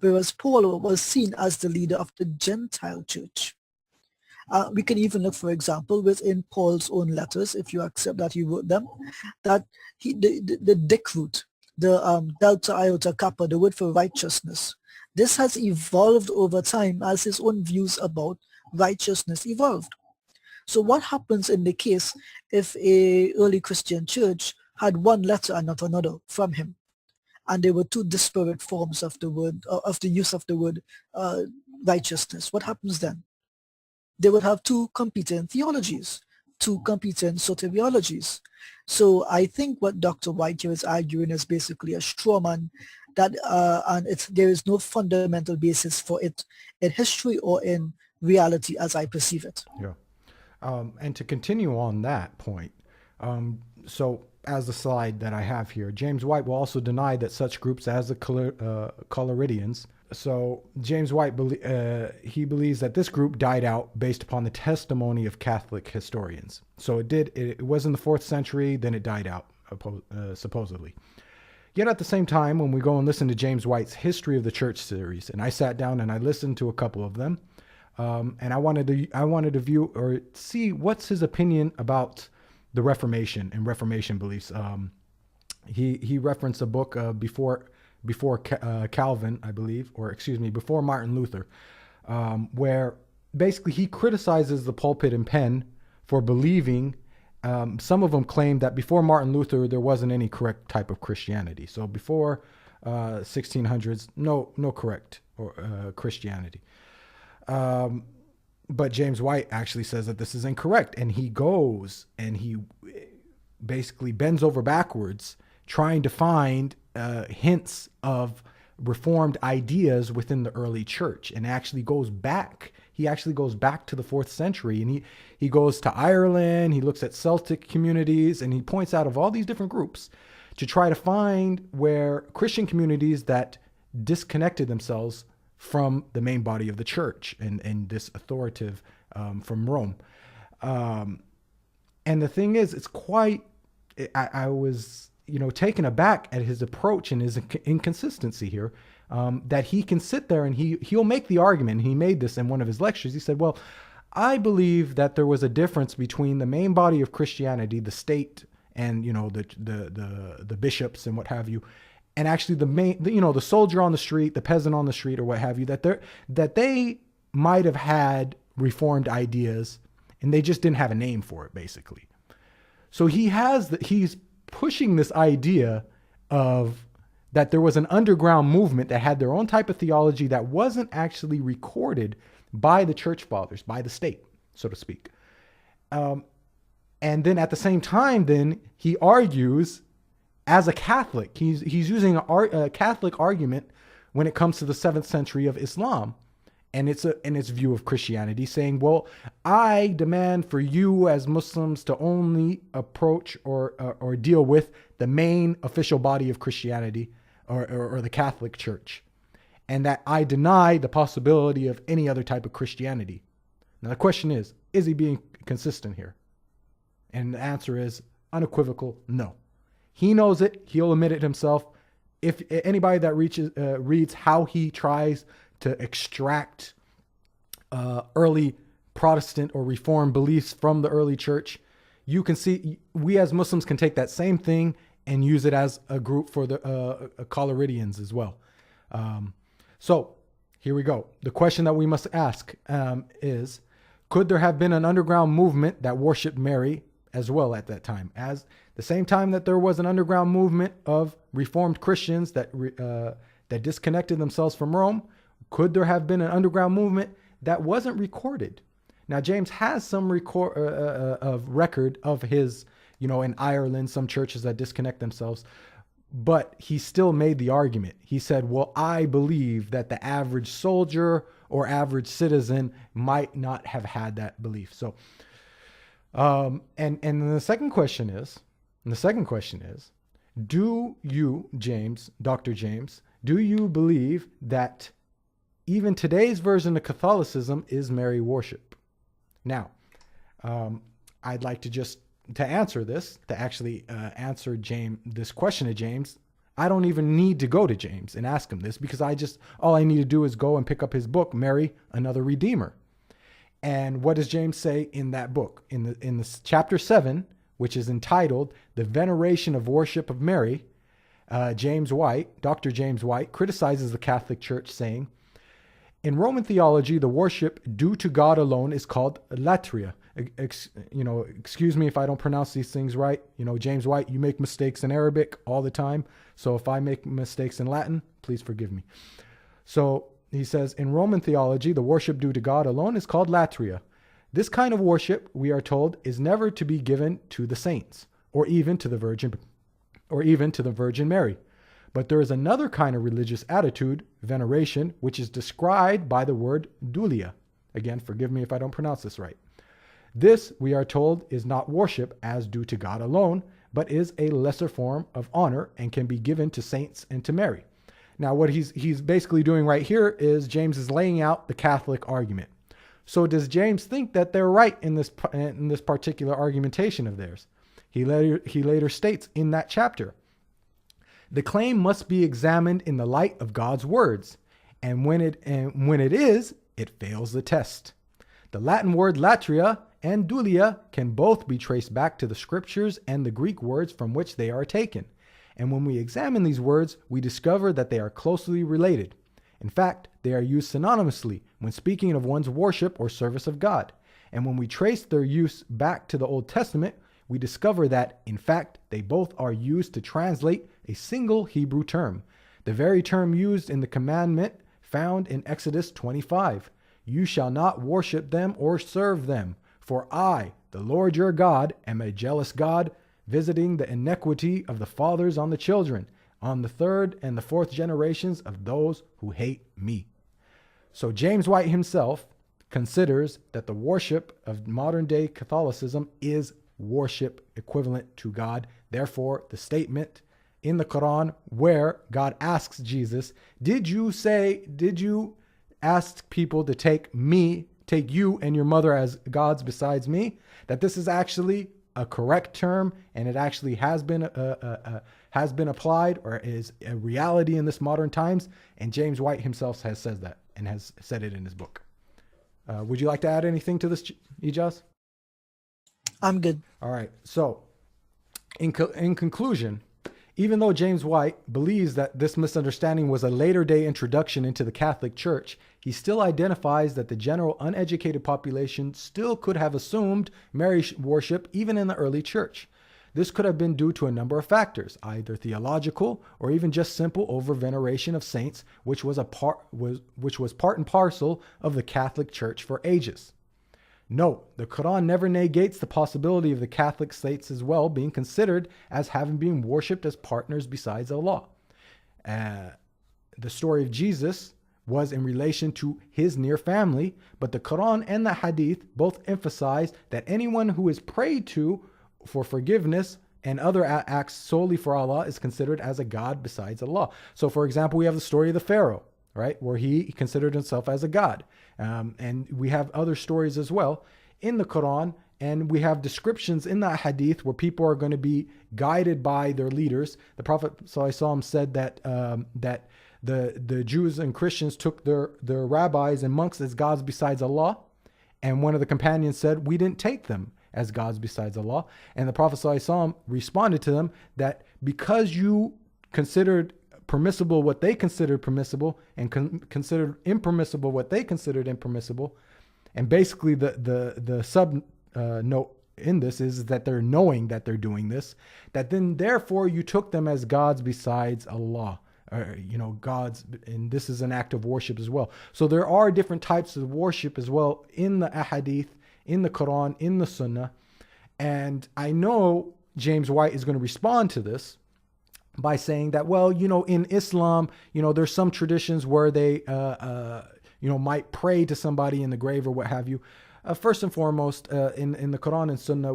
whereas Paul was seen as the leader of the Gentile church. We can even look, for example, within Paul's own letters, if you accept that he wrote them, that the dic root, the delta iota kappa, the word for righteousness, this has evolved over time as his own views about righteousness evolved. So what happens in the case if a early Christian church had one letter and not another from him, and there were two disparate forms of the word, of the use of the word righteousness? What happens then? They would have two competing theologies, two competing soteriologies. So I think what Dr. White here is arguing is basically a straw man, that and there is no fundamental basis for it in history or in reality as I perceive it. Yeah. And to continue on that point, so as the slide that I have here, James White will also deny that such groups as the Coloridians. So James White, he believes that this group died out based upon the testimony of Catholic historians. So it was in the 4th century, then it died out, supposedly. Yet at the same time, when we go and listen to James White's History of the Church series, and I sat down and I listened to a couple of them, and I wanted to view or see what's his opinion about the Reformation and Reformation beliefs. He referenced a book before Calvin, I believe, or excuse me, before Martin Luther, where basically he criticizes the pulpit and pen for believing. Some of them claim that before Martin Luther there wasn't any correct type of Christianity. So before 1600s, no correct or Christianity. But James White actually says that this is incorrect, and he goes and he basically bends over backwards trying to find hints of reformed ideas within the early church, and actually goes back. He actually goes back to the 4th century, and he goes to Ireland. He looks at Celtic communities, and he points out of all these different groups to try to find where Christian communities that disconnected themselves from the main body of the church and this authoritative from Rome. And the thing is, it's quite, I was, taken aback at his approach and his inconsistency here, that he can sit there and he'll make the argument. He made this in one of his lectures. He said, well, I believe that there was a difference between the main body of Christianity, the state, and, the bishops and what have you, and actually the soldier on the street, the peasant on the street, or what have you, that they might have had reformed ideas and they just didn't have a name for it, basically. So he's pushing this idea of that there was an underground movement that had their own type of theology that wasn't actually recorded by the church fathers, by the state, so to speak. And then at the same time, then he argues as a Catholic. He's using a Catholic argument when it comes to the 7th century of Islam and its view of Christianity, saying, well, I demand for you as Muslims to only approach or deal with the main official body of Christianity or the Catholic Church, and that I deny the possibility of any other type of Christianity. Now the question is he being consistent here? And the answer is unequivocal no. He knows it. He'll admit it himself. If anybody that reads how he tries to extract early Protestant or Reformed beliefs from the early church, you can see we as Muslims can take that same thing and use it as a group for the Coloridians as well. So here we go. The question that we must ask is, could there have been an underground movement that worshiped Mary as well at that time? As the same time that there was an underground movement of Reformed Christians that disconnected themselves from Rome, could there have been an underground movement that wasn't recorded? Now, James has some record of his, in Ireland, some churches that disconnect themselves. but he still made the argument. He said, well, I believe that the average soldier or average citizen might not have had that belief. So, and the second question is, do you, James, Dr. James, do you believe that even today's version of Catholicism is Mary worship? Now, I'd like to answer this, to actually answer this question to James. I don't even need to go to James and ask him this, because all I need to do is go and pick up his book, Mary, Another Redeemer. And what does James say in that book? In the chapter 7, which is entitled The Veneration of Worship of Mary, Dr. James White criticizes the Catholic Church, saying, in Roman theology, the worship due to God alone is called latria. Excuse me if I don't pronounce these things right. James White, you make mistakes in Arabic all the time. So if I make mistakes in Latin, please forgive me. So he says, in Roman theology, the worship due to God alone is called latria. This kind of worship, we are told, is never to be given to the saints or even to the Virgin Mary. But there is another kind of religious attitude, veneration, which is described by the word dulia. Again, forgive me if I don't pronounce this right. This, we are told, is not worship as due to God alone, but is a lesser form of honor and can be given to saints and to Mary. Now, what he's basically doing right here is James is laying out the Catholic argument. So does James think that they're right in this particular argumentation of theirs? He later states in that chapter, the claim must be examined in the light of God's words, and when it is, it fails the test. The Latin word latria and dulia can both be traced back to the scriptures and the Greek words from which they are taken. And when we examine these words, we discover that they are closely related. In fact, they are used synonymously when speaking of one's worship or service of God. And when we trace their use back to the Old Testament, we discover that, in fact, they both are used to translate a single Hebrew term, the very term used in the commandment found in Exodus 25. You shall not worship them or serve them, for I, the Lord your God, am a jealous God, visiting the iniquity of the fathers on the children, on the third and the fourth generations of those who hate me. So James White himself considers that the worship of modern day Catholicism is worship equivalent to God. Therefore, the statement in the Quran where God asks Jesus, did you ask people to take you and your mother as gods besides me? That this is actually a correct term, and it actually has been applied, or is a reality in this modern times. And James White himself has said that and has said it in his book. Would you like to add anything to this, Ijaz? I'm good. All right. So, in conclusion, even though James White believes that this misunderstanding was a later day introduction into the Catholic Church, he still identifies that the general uneducated population still could have assumed Mary worship even in the early church. This could have been due to a number of factors, either theological or even just simple over-veneration of saints, which was part and parcel of the Catholic Church for ages. Note, the Quran never negates the possibility of the Catholic saints as well being considered as having been worshipped as partners besides Allah. The story of Jesus was in relation to his near family, but the Quran and the Hadith both emphasize that anyone who is prayed to for forgiveness and other acts solely for Allah is considered as a god besides Allah. So, for example, we have the story of the Pharaoh, right, where he considered himself as a god. And we have other stories as well in the Quran, and we have descriptions in the Hadith where people are going to be guided by their leaders. The Prophet ﷺ said that the Jews and Christians took their rabbis and monks as gods besides Allah, and one of the companions said, we didn't take them as gods besides Allah. And the Prophet ﷺ responded to them that because you considered permissible what they considered permissible and considered impermissible what they considered impermissible, and basically the sub note in this is that they're knowing that they're doing this, that then therefore you took them as gods besides Allah, gods, and this is an act of worship as well. So there are different types of worship as well in the Ahadith, in the Quran, in the Sunnah. And I know James White is going to respond to this by saying that, well, in Islam, there's some traditions where they, might pray to somebody in the grave or what have you. First and foremost, in the Quran and Sunnah,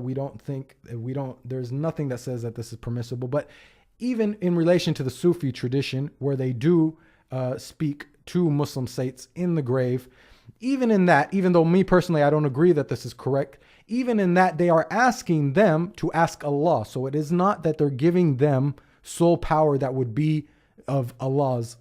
there's nothing that says that this is permissible. But even in relation to the Sufi tradition, where they do speak to Muslim saints in the grave, even in that, even though me personally, I don't agree that this is correct, even in that, they are asking them to ask Allah. So it is not that they're giving them sole power that would be of Allah's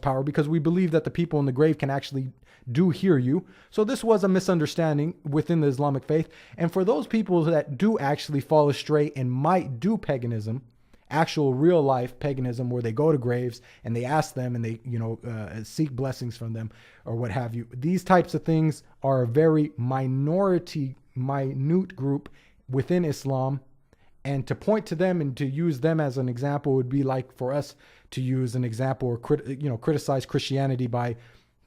power, because we believe that the people in the grave can actually do hear you. So this was a misunderstanding within the Islamic faith. And for those people that do actually fall astray and might do paganism, actual real life paganism, where they go to graves and they ask them and they seek blessings from them or what have you, these types of things are a very minute group within Islam. And to point to them and to use them as an example would be like for us to use an example or criticize Christianity by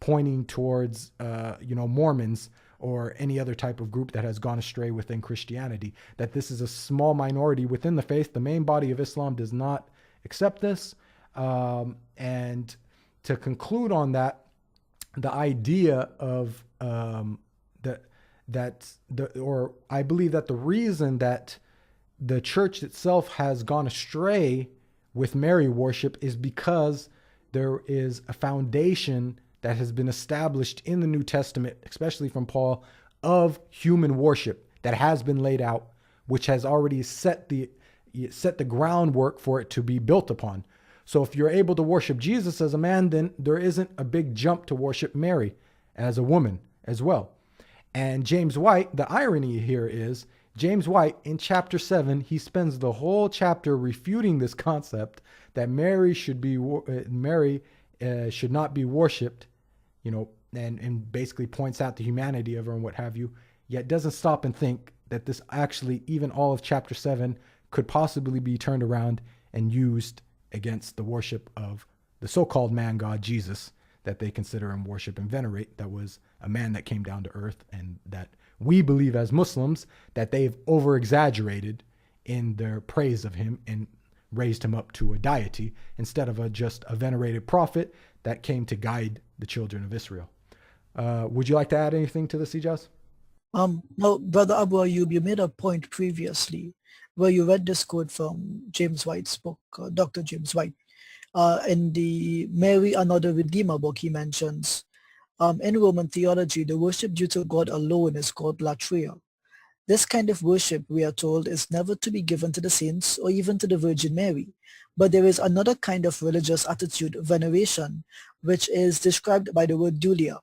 pointing towards Mormons or any other type of group that has gone astray within Christianity. That this is a small minority within the faith. The main body of Islam does not accept this. And to conclude on that, the idea of I believe that the reason that the church itself has gone astray with Mary worship is because there is a foundation that has been established in the New Testament, especially from Paul, of human worship that has been laid out, which has already set the groundwork for it to be built upon. So if you're able to worship Jesus as a man, then there isn't a big jump to worship Mary as a woman as well. And James White, the irony here is, James White, in chapter 7, he spends the whole chapter refuting this concept that Mary should not be worshipped, and basically points out the humanity of her and what have you, yet doesn't stop and think that this actually, even all of chapter 7, could possibly be turned around and used against the worship of the so-called man God Jesus that they consider and worship and venerate, that was a man that came down to earth, and that we believe as Muslims that they've over-exaggerated in their praise of him and raised him up to a deity instead of just a venerated prophet that came to guide the children of Israel. Would you like to add anything to this, Ijaz? No, Brother Abu Ayoub, you made a point previously where you read this quote from James White's book, Dr. James White. In the Mary Another Redeemer book, he mentions, in Roman theology, the worship due to God alone is called latria. This kind of worship, we are told, is never to be given to the saints or even to the Virgin Mary. But there is another kind of religious attitude, veneration, which is described by the word dulia.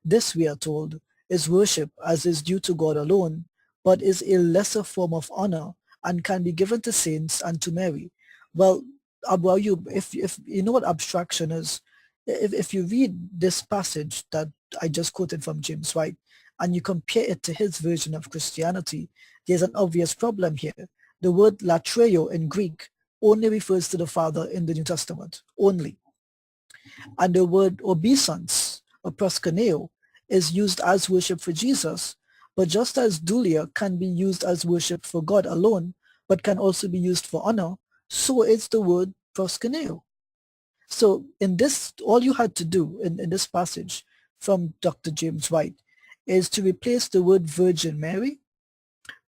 This, we are told, is worship as is due to God alone, but is a lesser form of honor and can be given to saints and to Mary. Well, Abu Ayyub, if you know what abstraction is, if you read this passage that I just quoted from James White and you compare it to his version of Christianity, there's an obvious problem here. The word latreo in Greek only refers to the Father in the New Testament, only. And the word obeisance or proskuneo is used as worship for Jesus, but just as dulia can be used as worship for God alone, but can also be used for honor, so is the word proskuneo. So in this, all you had to do in this passage from Dr. James White is to replace the word Virgin Mary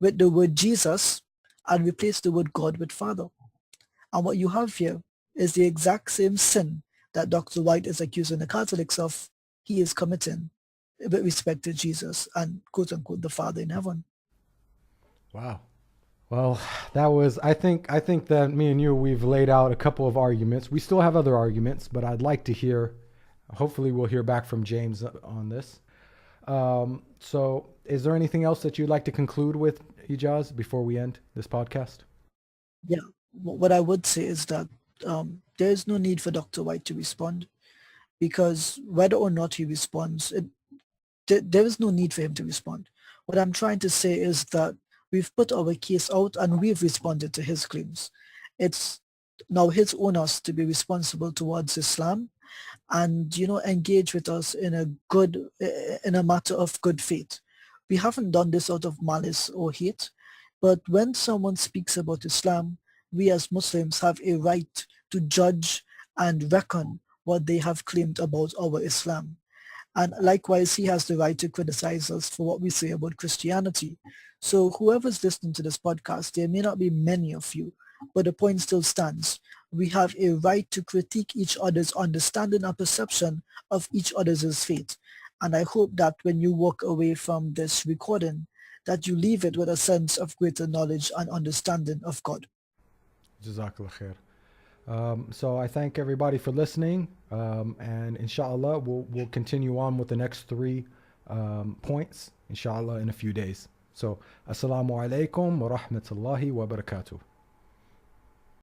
with the word Jesus and replace the word God with Father. And what you have here is the exact same sin that Dr. White is accusing the Catholics of he is committing with respect to Jesus and quote unquote the Father in heaven. Wow. Well, that was, I think that me and you, we've laid out a couple of arguments. We still have other arguments, but I'd like to hear, hopefully we'll hear back from James on this. So is there anything else that you'd like to conclude with, Ijaz, before we end this podcast? Yeah, what I would say is that there is no need for Dr. White to respond, because whether or not he responds, there is no need for him to respond. What I'm trying to say is that we've put our case out and we've responded to his claims. It's now his onus to be responsible towards Islam and, engage with us in a matter of good faith. We haven't done this out of malice or hate, but when someone speaks about Islam, we as Muslims have a right to judge and reckon what they have claimed about our Islam. And likewise, he has the right to criticize us for what we say about Christianity. So whoever's listening to this podcast, there may not be many of you, but the point still stands. We have a right to critique each other's understanding and perception of each other's faith. And I hope that when you walk away from this recording, that you leave it with a sense of greater knowledge and understanding of God. Jazakallah khair. So I thank everybody for listening, and inshallah we'll continue on with the next three points inshallah in a few days. So assalamu alaikum wa rahmatullahi wa barakatuh.